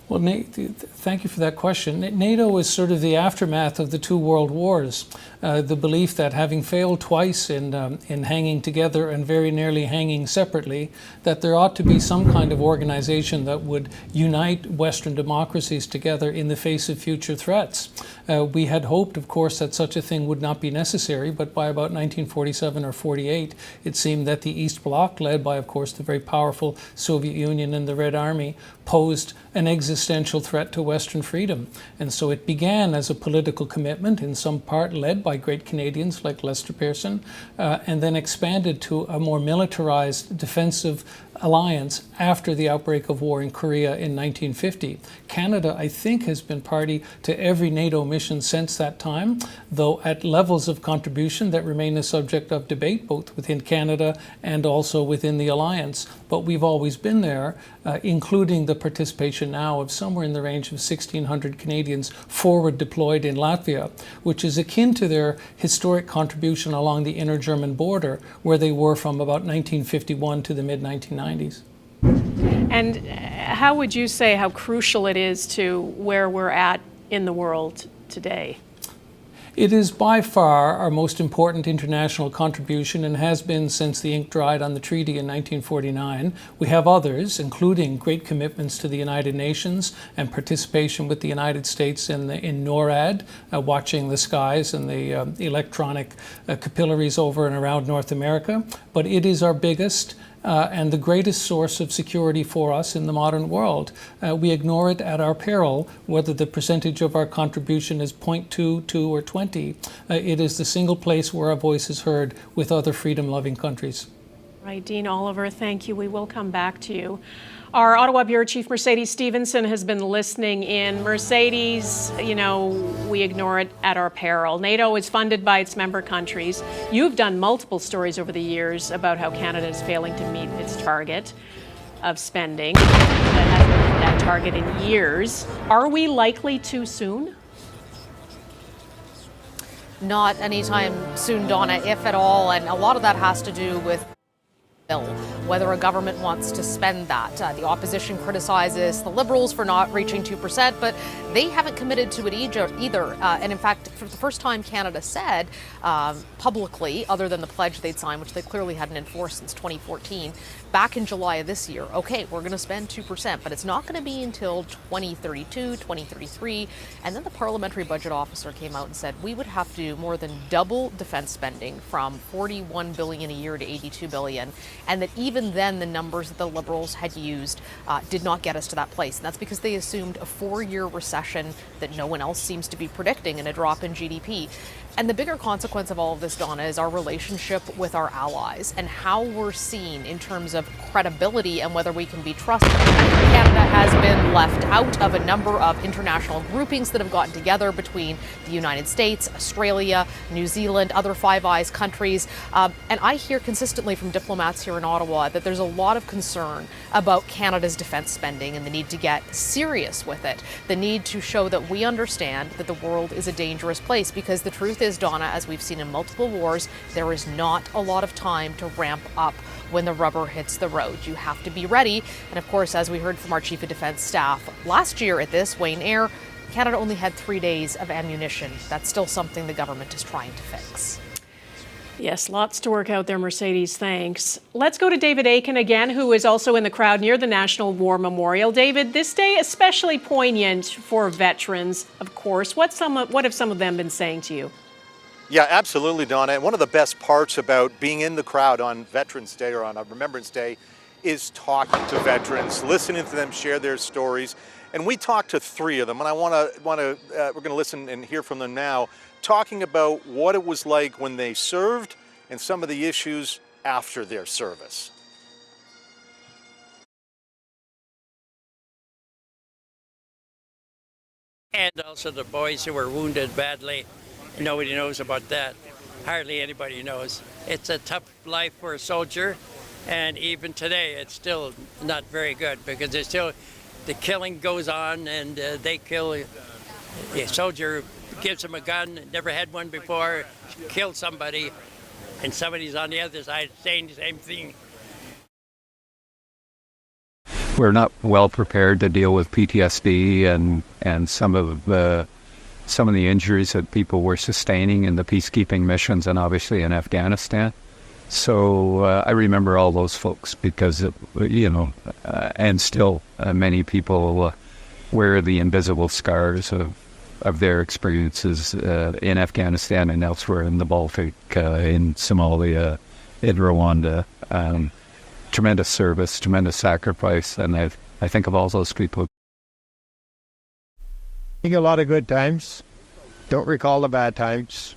Well, thank you for that question. NATO is sort of the aftermath of the two world wars. The belief that having failed twice in hanging together and very nearly hanging separately, that there ought to be some kind of organization that would unite Western democracies together in the face of future threats. We had hoped, of course, that such a thing would not be necessary, but by about 1947 or 48, it seemed that the East Bloc, led by, of course, the very powerful Soviet Union and the Red Army, posed an existential threat to Western freedom. And so it began as a political commitment, in some part led by great Canadians like Lester Pearson, and then expanded to a more militarized defensive alliance after the outbreak of war in Korea in 1950. Canada, I think, has been party to every NATO mission since that time, though at levels of contribution that remain a subject of debate, both within Canada and also within the alliance. But we've always been there, including the participation now of somewhere in the range of 1,600 Canadians forward deployed in Latvia, which is akin to their historic contribution along the inner German border, where they were from about 1951 to the mid-1990s. And how would you say how crucial it is to where we're at in the world today? It is by far our most important international contribution and has been since the ink dried on the treaty in 1949. We have others, including great commitments to the United Nations and participation with the United States in NORAD, watching the skies and the electronic capillaries over and around North America. But it is our biggest and the greatest source of security for us in the modern world. We ignore it at our peril, whether the percentage of our contribution is 0.2, 2, or 20. It is the single place where our voice is heard with other freedom-loving countries. Right, Dean Oliver, thank you. We will come back to you. Our Ottawa Bureau Chief Mercedes Stevenson has been listening in. Mercedes, you know, we ignore it at our peril. NATO is funded by its member countries. You've done multiple stories over the years about how Canada is failing to meet its target of spending. That hasn't met that target in years. Are we likely too soon? Not anytime soon, Donna, if at all. And a lot of that has to do with whether a government wants to spend that. The opposition criticizes the Liberals for not reaching 2%, but they haven't committed to it either. And in fact, for the first time, Canada said publicly, other than the pledge they'd signed, which they clearly hadn't enforced since 2014, back in July of this year, okay, we're going to spend 2%, but it's not going to be until 2032, 2033. And then the parliamentary budget officer came out and said we would have to more than double defense spending from $41 billion a year to $82 billion, and that even then the numbers that the Liberals had used did not get us to that place. And that's because they assumed a 4-year recession that no one else seems to be predicting and a drop in GDP. And the bigger consequence of all of this, Donna, is our relationship with our allies and how we're seen in terms of credibility and whether we can be trusted. Canada has been left out of a number of international groupings that have gotten together between the United States, Australia, New Zealand, other Five Eyes countries. And I hear consistently from diplomats here in Ottawa that there's a lot of concern about Canada's defense spending and the need to get serious with it, the need to show that we understand that the world is a dangerous place, because the truth is, Donna, as we've seen in multiple wars, there is not a lot of time to ramp up when the rubber hits the road. You have to be ready. And of course, as we heard from our Chief of Defence Staff last year at this, Wayne Eyre, Canada only had 3 days of ammunition. That's still something the government is trying to fix. Yes, lots to work out there, Mercedes. Thanks. Let's go to David Aiken again, who is also in the crowd near the National War Memorial. David, this day especially poignant for veterans, of course. What have some of them been saying to you? Yeah, absolutely, Donna. And one of the best parts about being in the crowd on Veterans Day or on a Remembrance Day is talking to veterans, listening to them share their stories. And we talked to 3 of them, and we're going to listen and hear from them now, talking about what it was like when they served and some of the issues after their service. And also the boys who were wounded badly. Nobody knows about that. Hardly anybody knows. It's a tough life for a soldier, and even today it's still not very good, because there's still the killing goes on, and they kill a soldier, gives him a gun, never had one before, kills somebody, and somebody's on the other side saying the same thing. We're not well prepared to deal with PTSD and some of the injuries that people were sustaining in the peacekeeping missions and obviously in Afghanistan. So I remember all those folks because, and still many people wear the invisible scars of their experiences in Afghanistan and elsewhere in the Baltic, in Somalia, in Rwanda. Tremendous service, tremendous sacrifice, and I think of all those people. I think a lot of good times. Don't recall the bad times.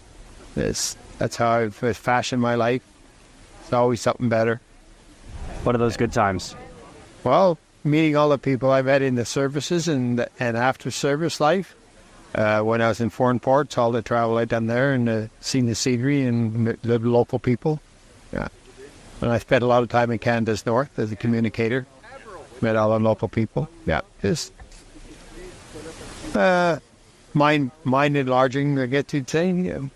That's how I've fashioned my life. It's always something better. What are those good times? Well, meeting all the people I met in the services and after service life. When I was in foreign ports, all the travel I'd done there and seen the scenery and the local people. Yeah. And I spent a lot of time in Canada's North as a communicator. Met all the local people. Yeah. Just mind enlarging, I guess you'd say. Yeah.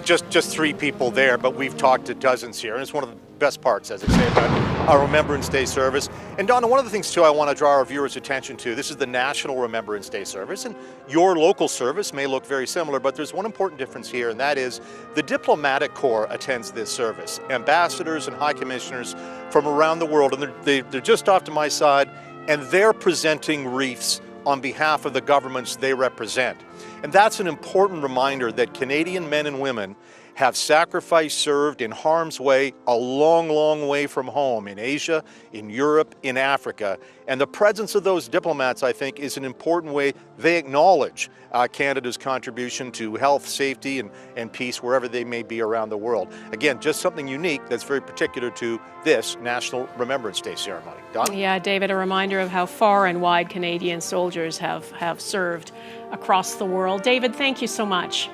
Just 3 people there, but we've talked to dozens here, and it's one of the best parts, as I say, about our Remembrance Day service. And Donna, one of the things too I want to draw our viewers' attention to, this is the National Remembrance Day service, and your local service may look very similar, but there's one important difference here, and that is the Diplomatic Corps attends this service. Ambassadors and High Commissioners from around the world, and they're just off to my side, and they're presenting wreaths on behalf of the governments they represent. And that's an important reminder that Canadian men and women have sacrificed, served in harm's way, a long, long way from home, in Asia, in Europe, in Africa. And the presence of those diplomats, I think, is an important way they acknowledge Canada's contribution to health, safety, and peace wherever they may be around the world. Again, just something unique that's very particular to this National Remembrance Day ceremony. Donna? Yeah, David, a reminder of how far and wide Canadian soldiers have served across the world. David, thank you so much.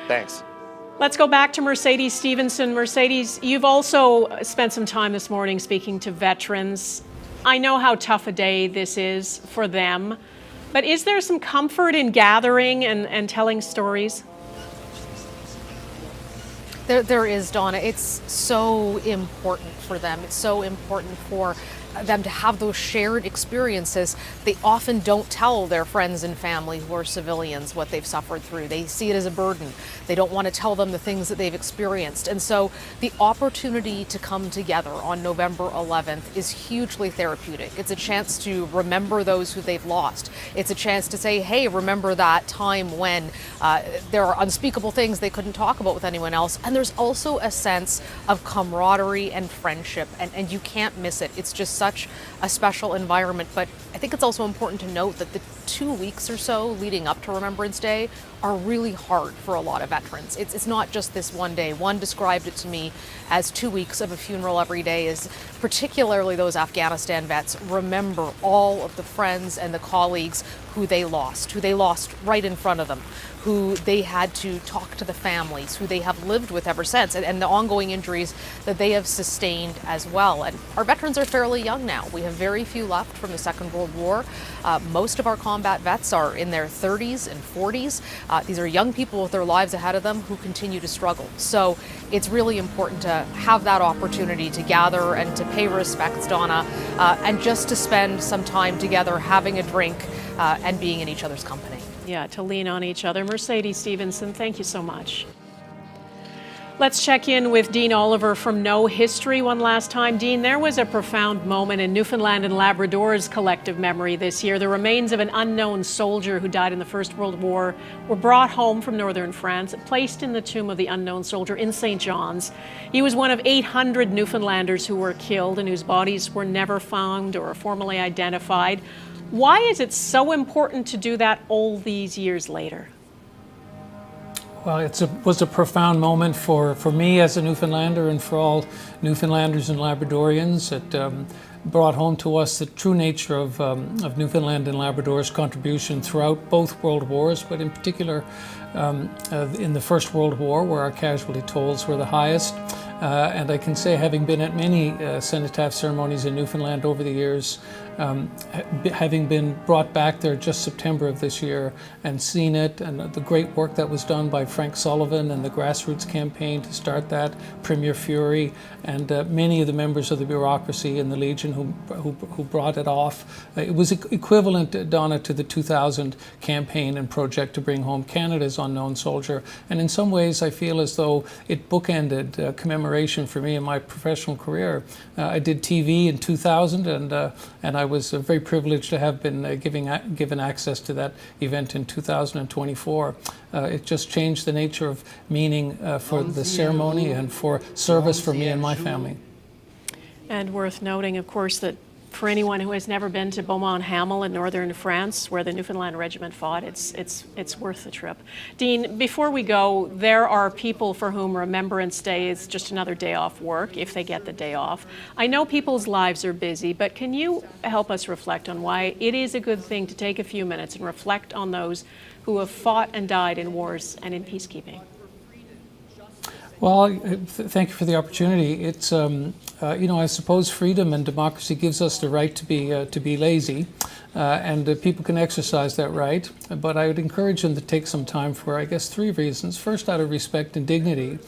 Thanks. Let's go back to Mercedes Stevenson. Mercedes, you've also spent some time this morning speaking to veterans. I know how tough a day this is for them, but is there some comfort in gathering and telling stories? There is, Donna. It's so important for them. It's so important for them to have those shared experiences. They often don't tell their friends and family who are civilians what they've suffered through. They see it as a burden. They don't want to tell them the things that they've experienced. And so the opportunity to come together on November 11th is hugely therapeutic. It's a chance to remember those who they've lost. It's a chance to say, hey, remember that time when there are unspeakable things they couldn't talk about with anyone else. And there's also a sense of camaraderie and friendship, and you can't miss it. It's just such a special environment. But I think it's also important to note that the 2 weeks or so leading up to Remembrance Day are really hard for a lot of veterans. It's not just this one day. One described it to me as 2 weeks of a funeral every day, as particularly those Afghanistan vets remember all of the friends and the colleagues who they lost right in front of them, who they had to talk to the families, who they have lived with ever since, and the ongoing injuries that they have sustained as well. And our veterans are fairly young now. We have very few left from the Second World War. Most of our combat vets are in their 30s and 40s. These are young people with their lives ahead of them who continue to struggle. So it's really important to have that opportunity to gather and to pay respects, Donna, and just to spend some time together having a drink and being in each other's company. Yeah, to lean on each other. Mercedes Stevenson, thank you so much. Let's check in with Dean Oliver from No History one last time. Dean, there was a profound moment in Newfoundland and Labrador's collective memory this year. The remains of an unknown soldier who died in the First World War were brought home from northern France, placed in the tomb of the unknown soldier in St. John's. He was one of 800 Newfoundlanders who were killed and whose bodies were never found or formally identified. Why is it so important to do that all these years later? Well, it was a profound moment for me as a Newfoundlander and for all Newfoundlanders and Labradorians. It brought home to us the true nature of Newfoundland and Labrador's contribution throughout both world wars, but in particular in the First World War, where our casualty tolls were the highest. And I can say, having been at many cenotaph ceremonies in Newfoundland over the years, having been brought back there just September of this year and seen it, and the great work that was done by Frank Sullivan and the grassroots campaign to start that, Premier Fury, and many of the members of the bureaucracy in the Legion who brought it off. It was equivalent, Donna, to the 2000 campaign and project to bring home Canada's unknown soldier. And in some ways, I feel as though it bookended commemoration for me in my professional career. I did TV in 2000, and I was very privileged to have been given access to that event in 2024. It just changed the nature of meaning for the ceremony and for service for me and my family. And worth noting, of course, that for anyone who has never been to Beaumont-Hamel in northern France, where the Newfoundland Regiment fought, it's worth the trip. Dean, before we go, there are people for whom Remembrance Day is just another day off work, if they get the day off. I know people's lives are busy, but can you help us reflect on why it is a good thing to take a few minutes and reflect on those who have fought and died in wars and in peacekeeping? Well, thank you for the opportunity. It's, I suppose freedom and democracy gives us the right to be lazy, and people can exercise that right. But I would encourage them to take some time for, I guess, three reasons. First, out of respect and dignity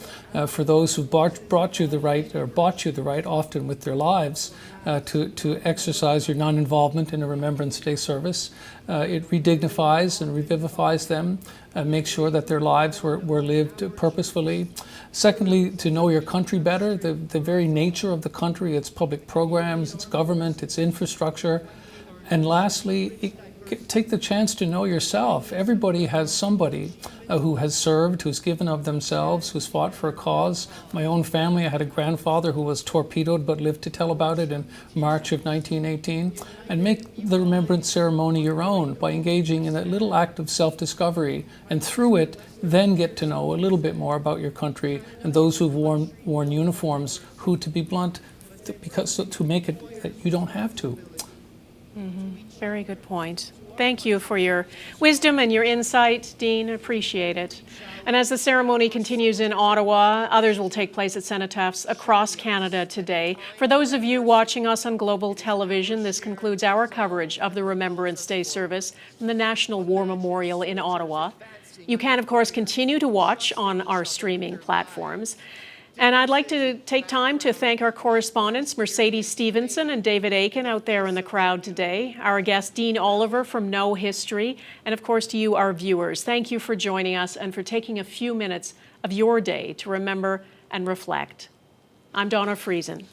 for those who brought you the right, or bought you the right, often with their lives, to exercise your non-involvement in a Remembrance Day service. It redignifies and revivifies them, makes sure that their lives were lived purposefully. Secondly, to know your country better, the very nature of the country, its public programs, its government, its infrastructure. And lastly, take the chance to know yourself. Everybody has somebody who has served, who's given of themselves, who's fought for a cause. My own family, I had a grandfather who was torpedoed but lived to tell about it in March of 1918. And make the remembrance ceremony your own by engaging in that little act of self-discovery, and through it, then get to know a little bit more about your country and those who've worn uniforms, who, to be blunt, to make it that you don't have to. Mm-hmm. Very good point. Thank you for your wisdom and your insight, Dean. Appreciate it. And as the ceremony continues in Ottawa, others will take place at cenotaphs across Canada today. For those of you watching us on global television, this concludes our coverage of the Remembrance Day service from the National War Memorial in Ottawa. You can, of course, continue to watch on our streaming platforms. And I'd like to take time to thank our correspondents, Mercedes Stevenson and David Aiken out there in the crowd today, our guest, Dean Oliver from Know History, and of course to you, our viewers. Thank you for joining us and for taking a few minutes of your day to remember and reflect. I'm Donna Friesen,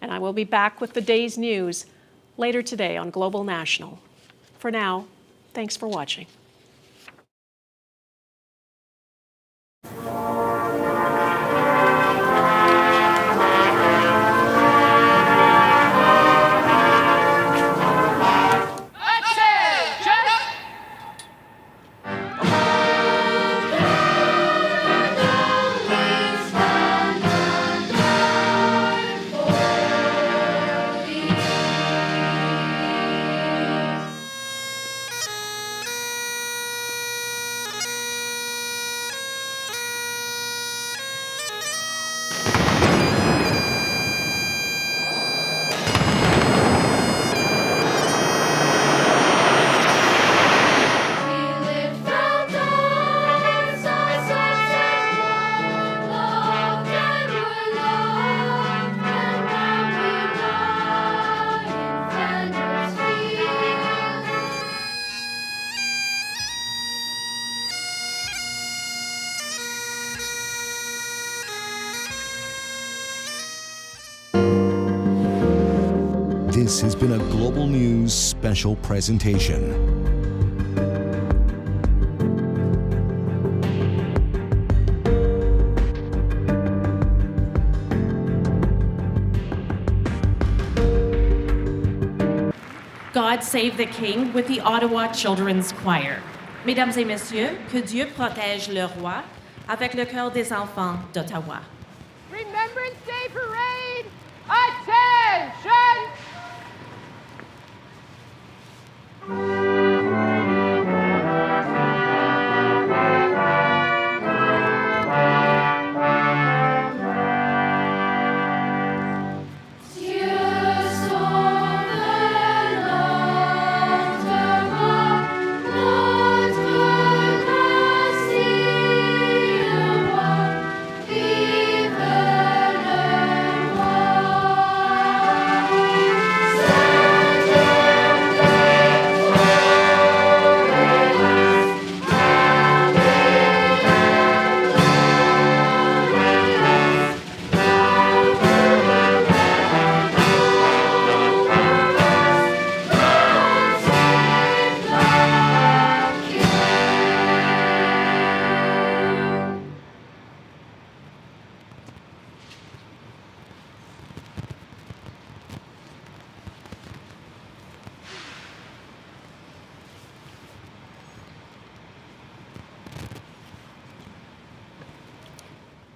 and I will be back with the day's news later today on Global National. For now, thanks for watching. This has been a Global News special presentation. God Save the King with the Ottawa Children's Choir. Mesdames et messieurs, que Dieu protège le roi avec le chœur des enfants d'Ottawa. Remembrance Day Parade! Attention!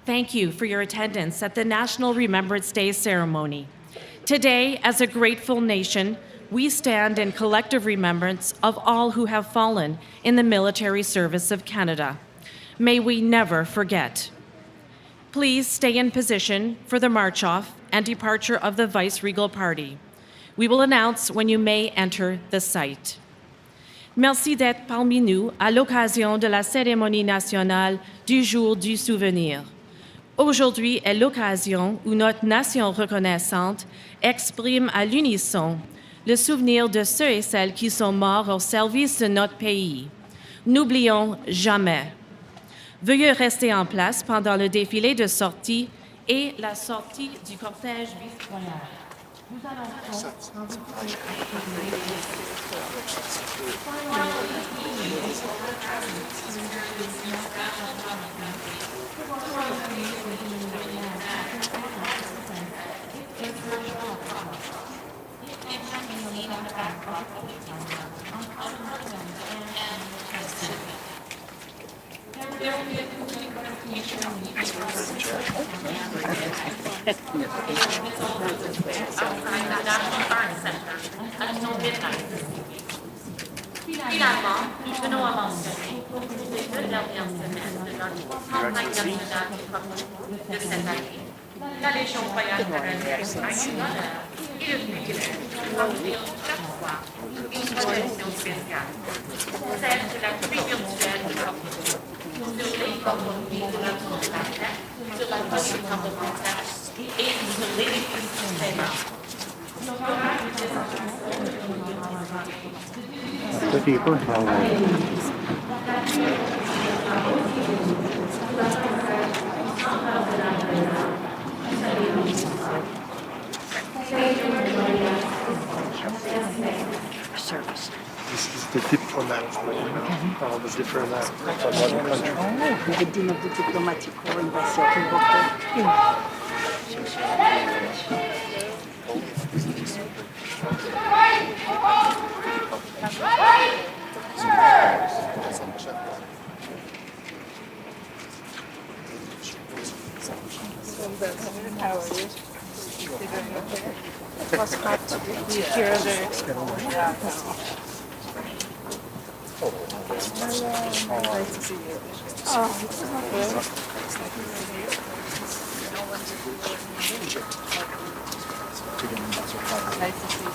Thank you for your attendance at the National Remembrance Day ceremony. Today, as a grateful nation, we stand in collective remembrance of all who have fallen in the military service of Canada. May we never forget. Please stay in position for the march-off and departure of the Vice-Regal Party. We will announce when you may enter the site. Merci d'être parmi nous à l'occasion de la cérémonie nationale du Jour du Souvenir. Aujourd'hui est l'occasion où notre nation reconnaissante exprime à l'unisson le souvenir de ceux et celles qui sont morts au service de notre pays. N'oublions jamais. Veuillez rester en place pendant le défilé de sortie et la sortie du cortège vice-royal. Nous allons Finalement, nous tenons à mentionner qu'au cours des 2 dernières semaines de notre campagne nationale de cette année, la Légion royale canadienne a eu l'honneur et le privilège d'offrir chaque fois une protection spéciale, celle de la pluie virtuelle Service. This is the diplomat, all the diplomat from other countries. Oh, the Dean of the Diplomatic Corps Ambassador in Boston. It was hard to hear their experience. Nice to see you. Oh, it's okay. Nice to see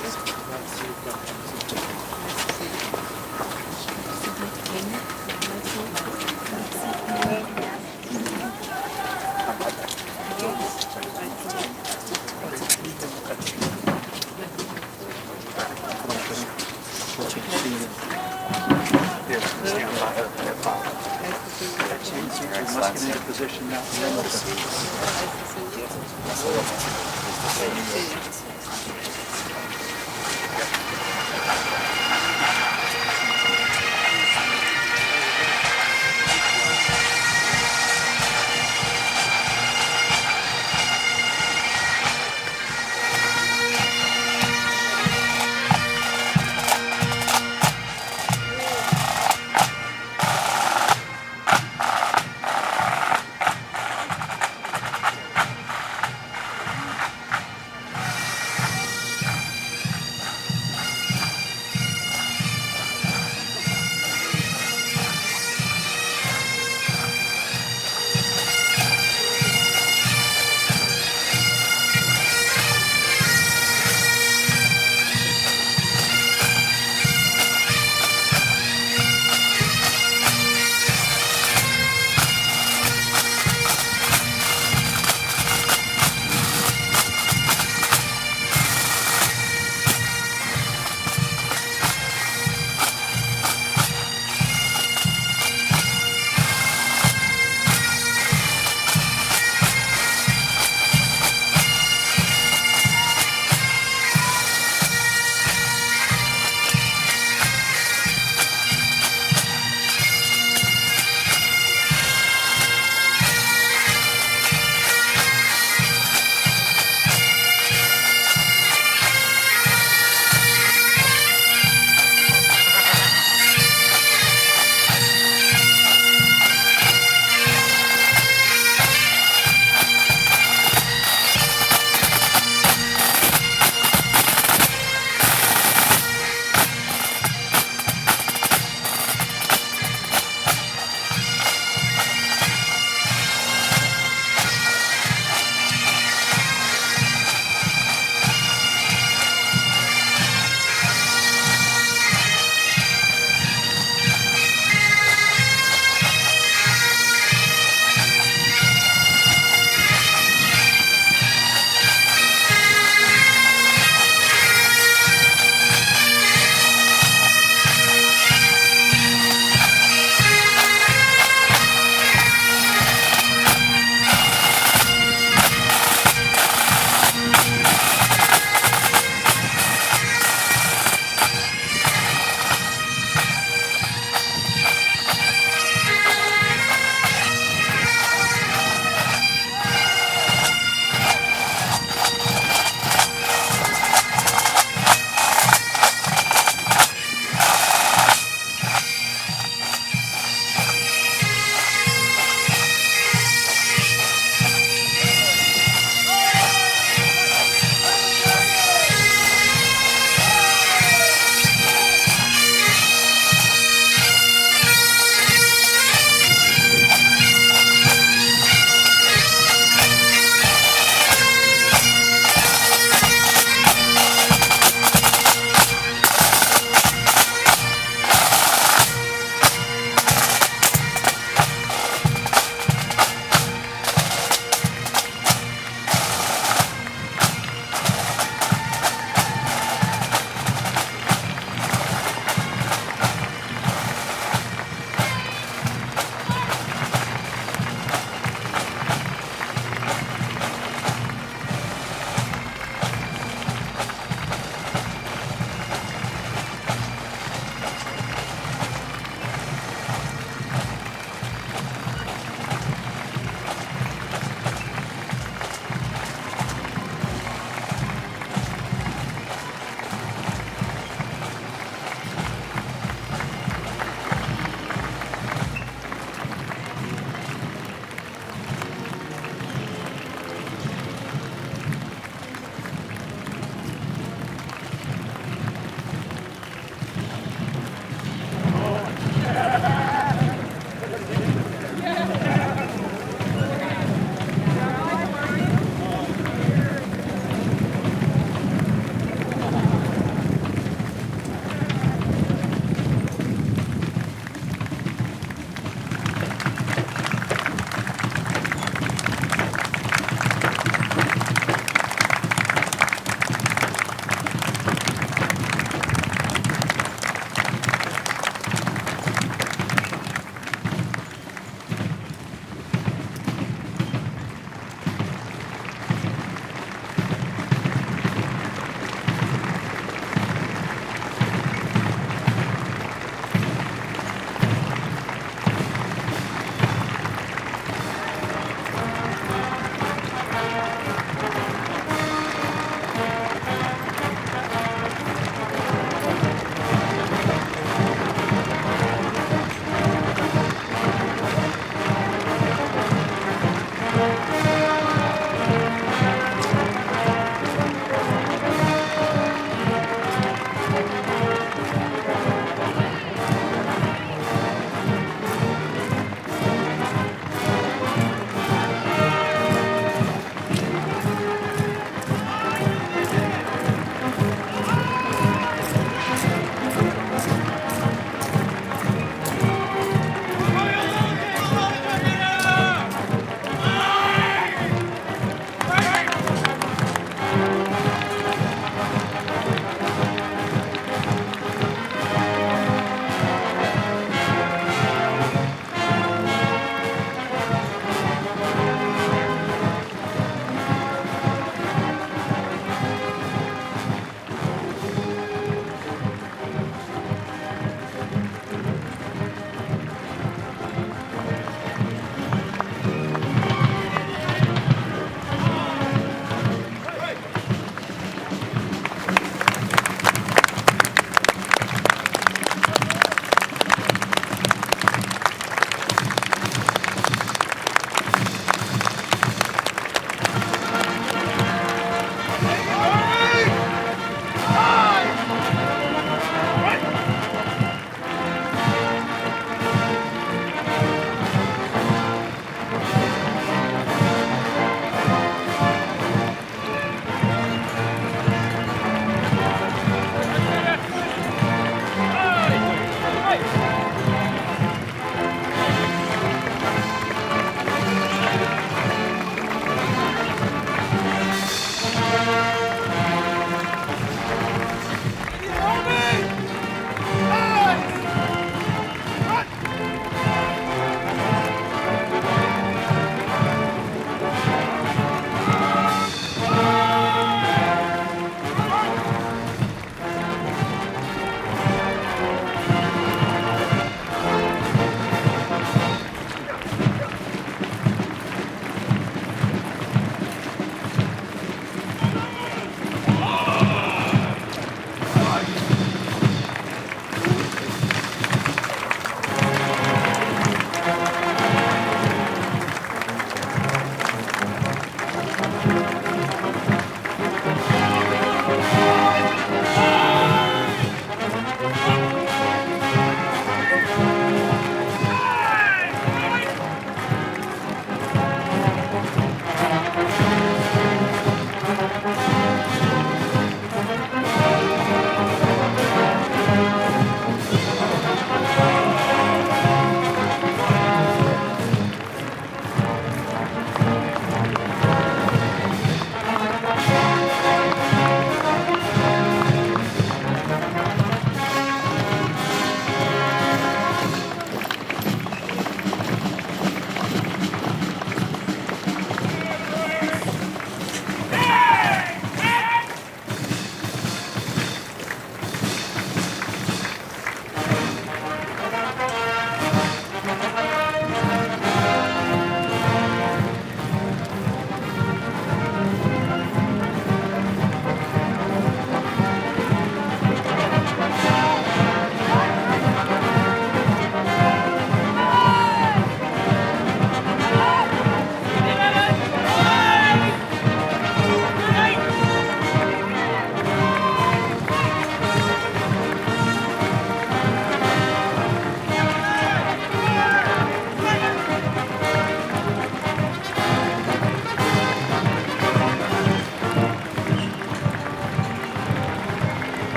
Position now.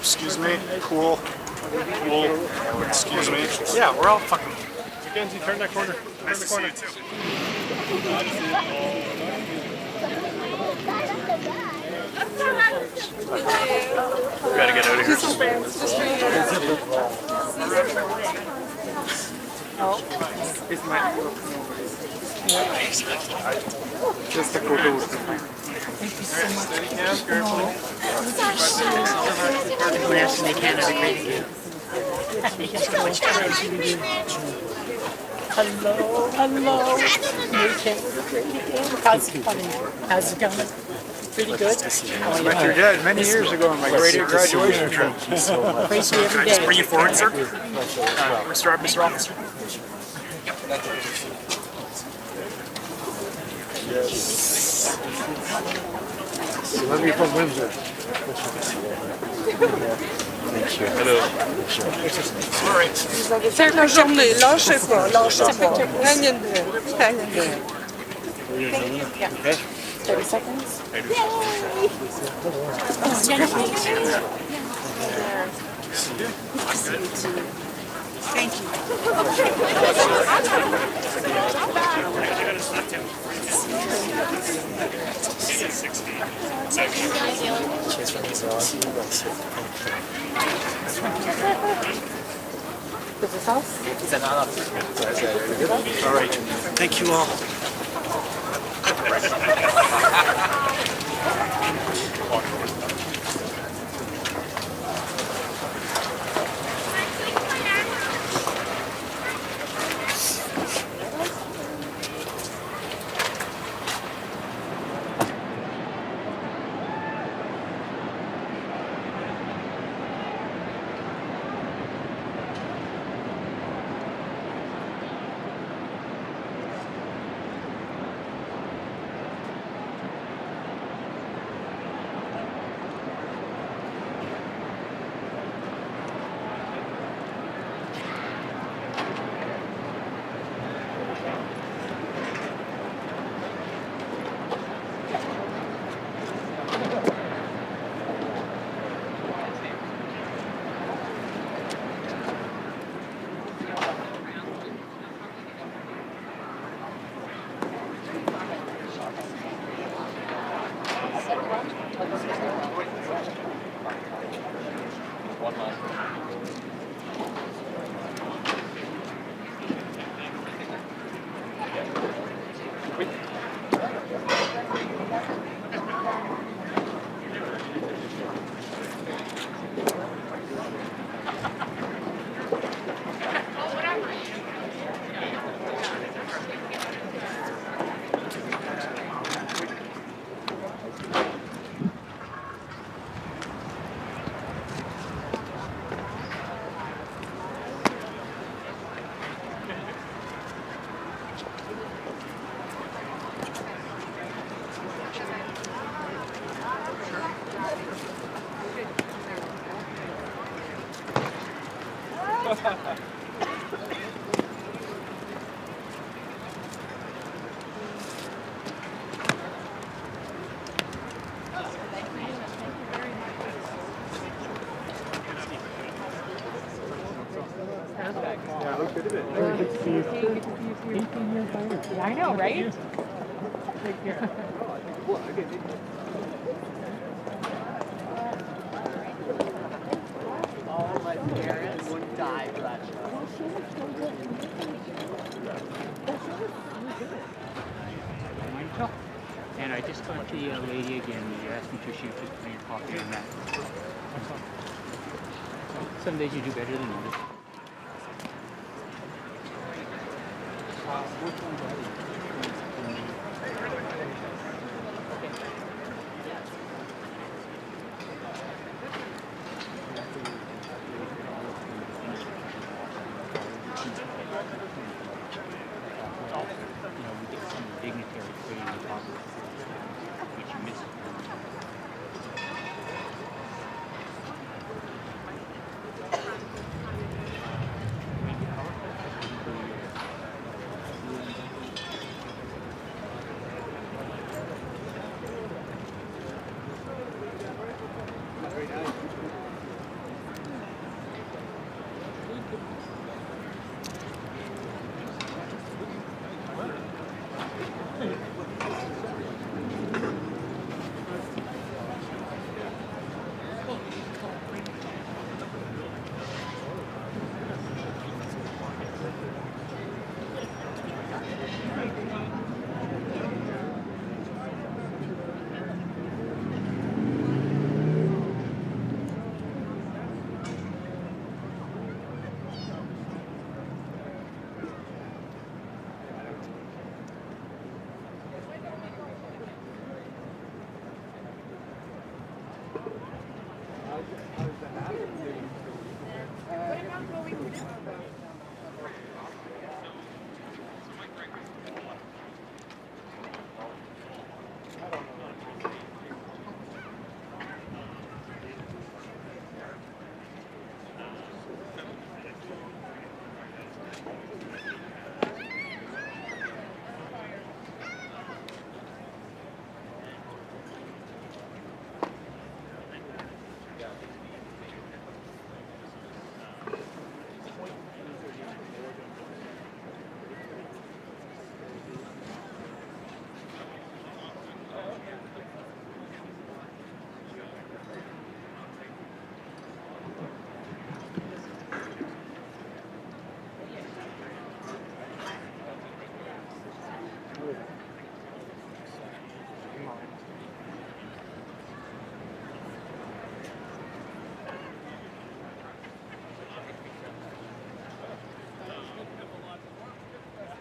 Excuse me. Cool. Excuse me. Yeah, we're all fucking. Mackenzie, turn that corner. Nice to see you too. We gotta get out of here. Just a photo. Internationally, Canada great again. Hello. Make Canada great again. How's it coming? How's it going? Pretty good. I met your dad many years ago on my graduation trip. Praise you every Can I just day. bring you forward, sir? Mr. Officer. Yes. Let me from Windsor. Hello. C'est la journée, lâchez pas. Hang in there. Okay. 30 seconds. see you. Nice to see you too. Thank you. Is this house? All right. Thank you all. I know, right? All my parents would die for that show. And I just talked to the lady again. You asked me to shoot just bring your coffee on that. Some days you do better than others. We get some dignitary putting on top of it, which you miss.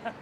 Yeah,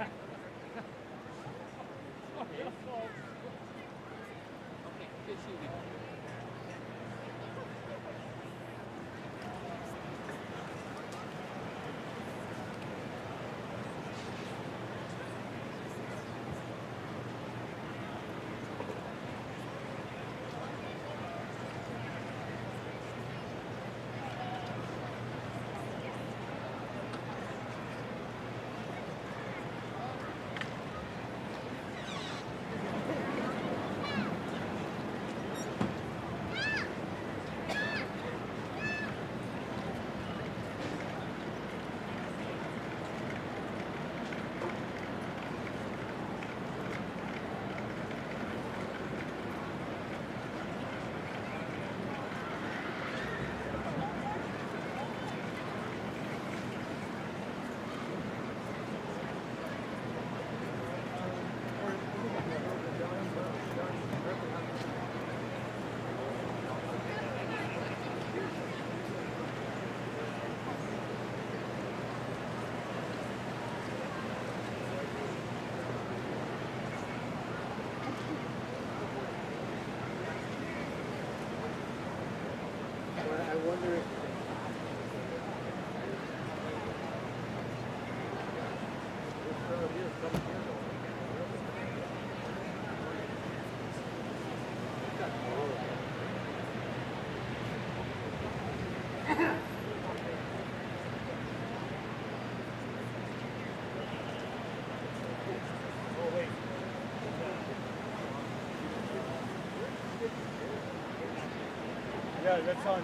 that's on.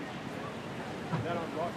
That on rock.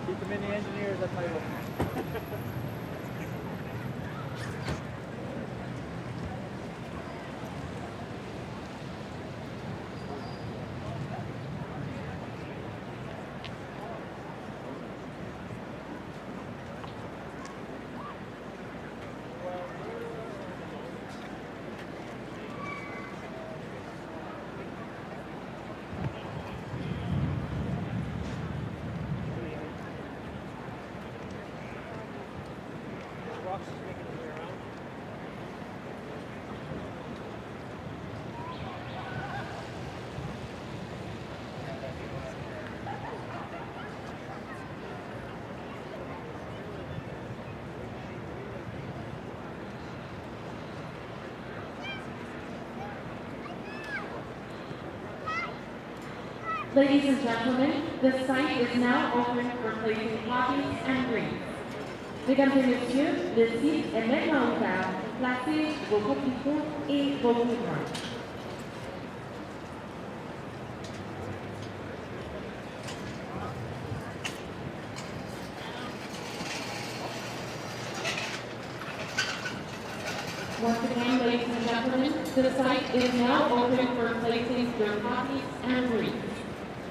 Keep them in the engineers, that's how you look. Ladies and gentlemen, the site is now open for placing poppies and wreaths. Mesdames et messieurs, le site est maintenant ouvert pour placer vos coquelicots et vos couvrants. Once again, ladies and gentlemen, the site is now open for placing your copies and wreaths.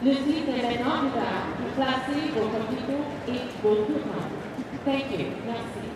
Le site est maintenant ouvert pour placer vos capitaux et vos tourments. Thank you. Merci.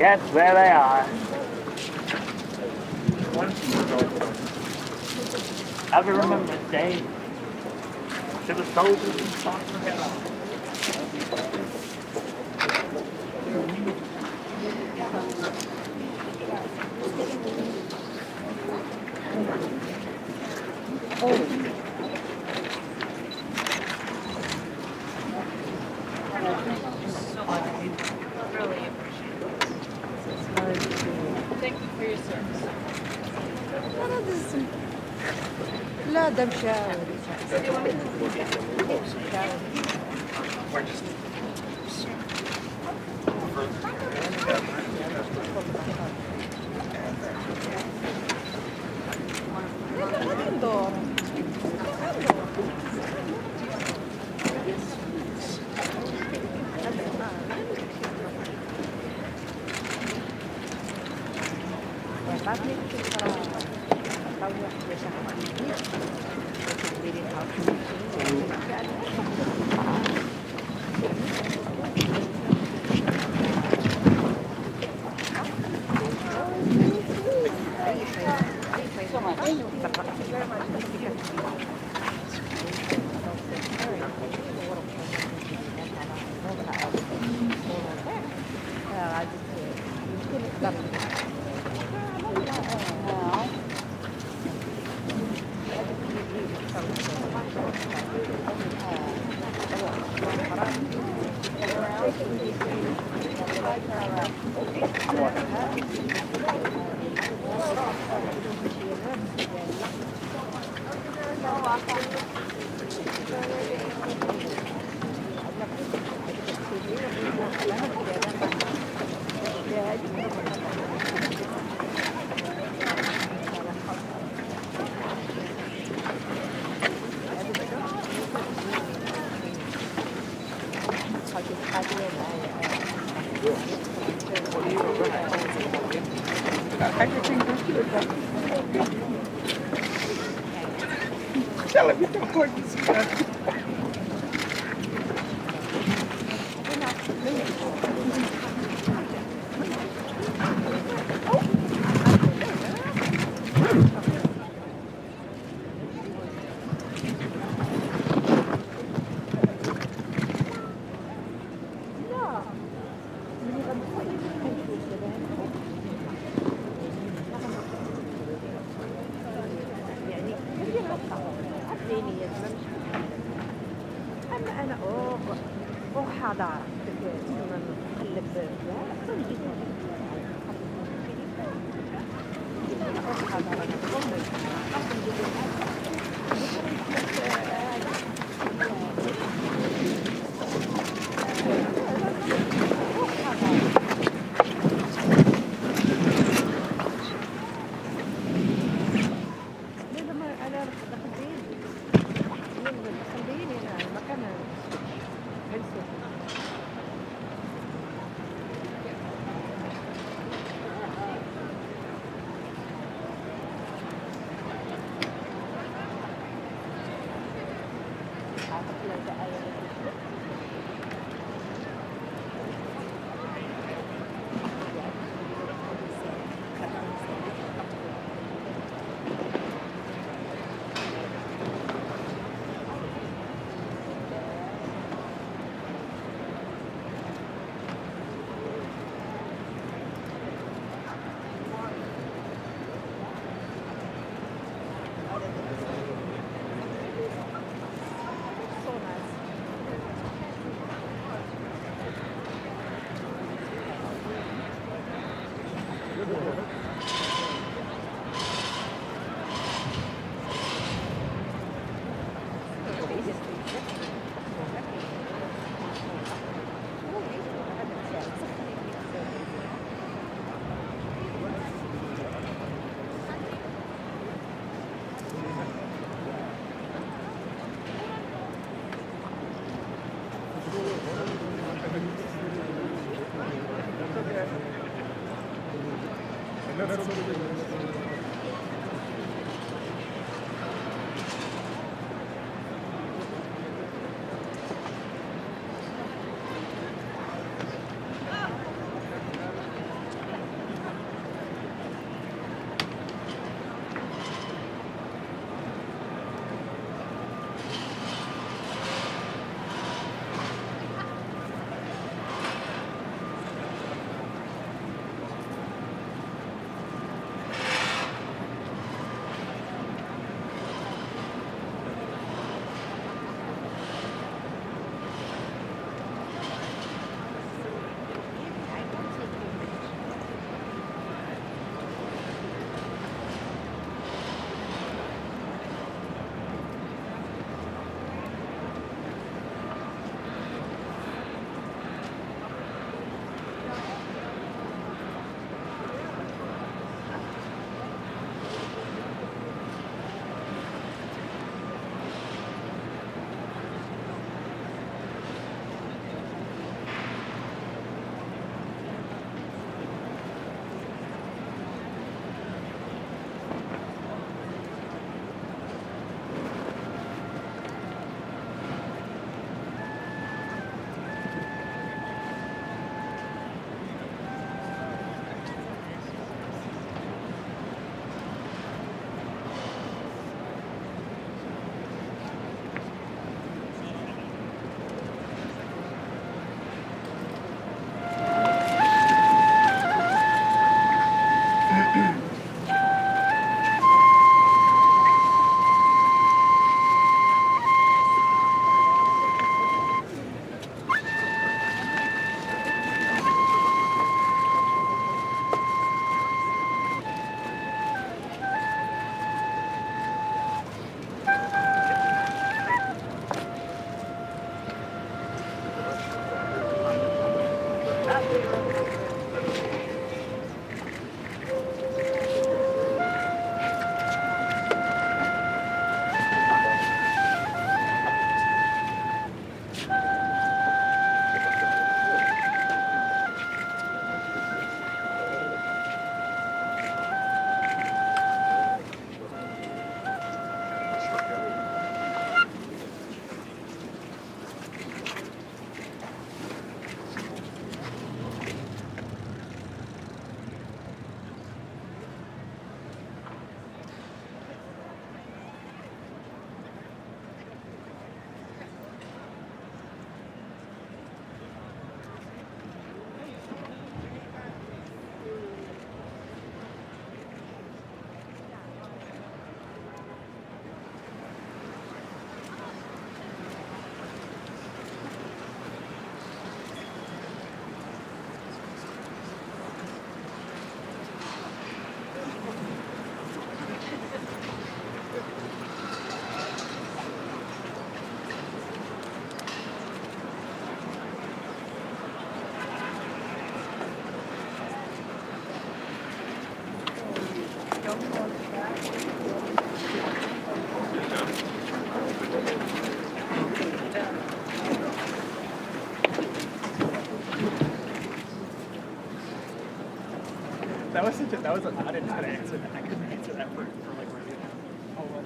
Yes, there they are. Have a Remembrance Day to the soldiers and stars of hell. لا ده مشاور that was such a, that was a, I didn't know how to answer that. I couldn't answer that for like right now. Oh, well,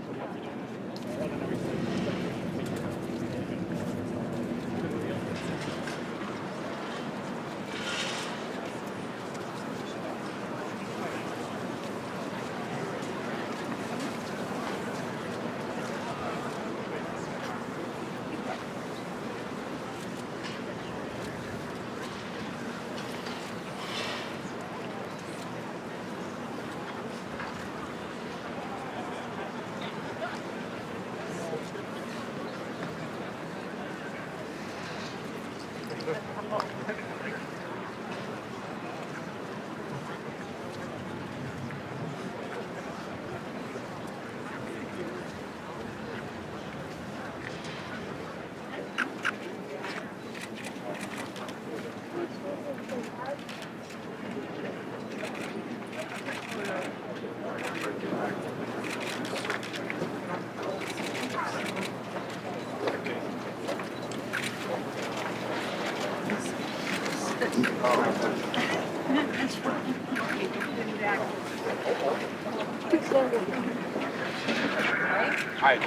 Hi.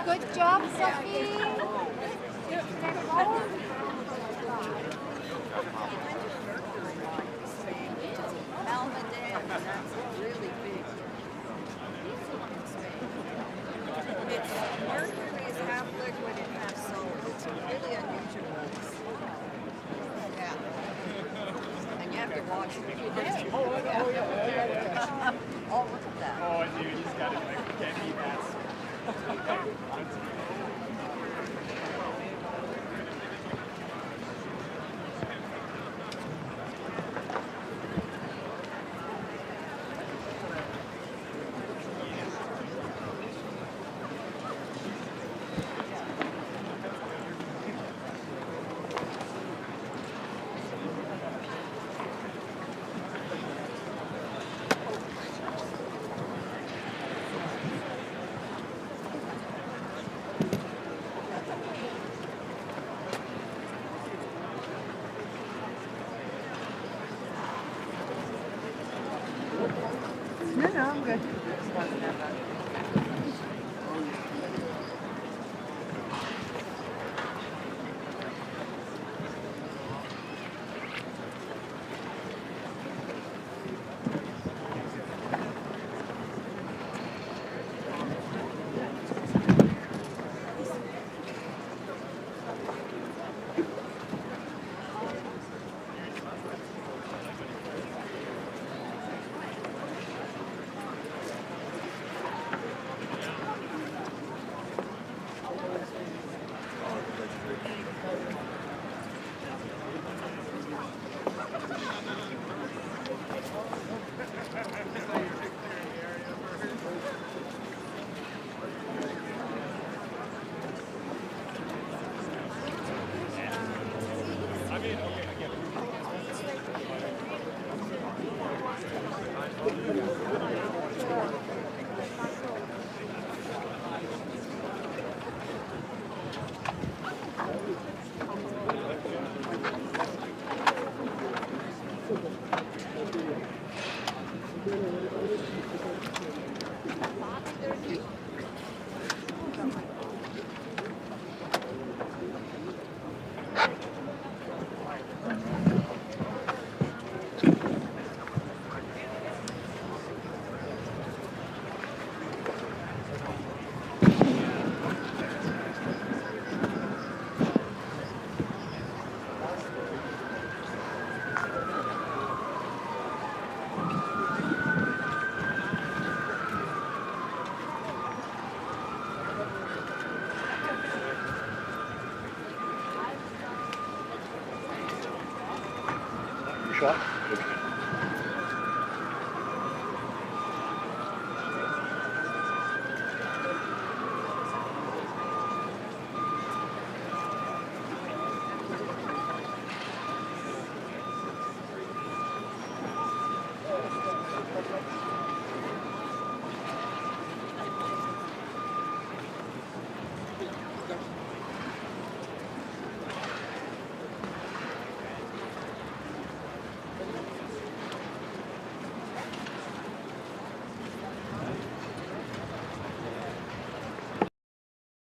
Good job, Sophie. Almaden, that's really big. It's mercury is half liquid and half solid. It's really unusual. Yeah. And you have to watch it. Oh, yeah. Oh, look at that. Oh, dude, he's got it like can't eat that. No, I'm good. shot.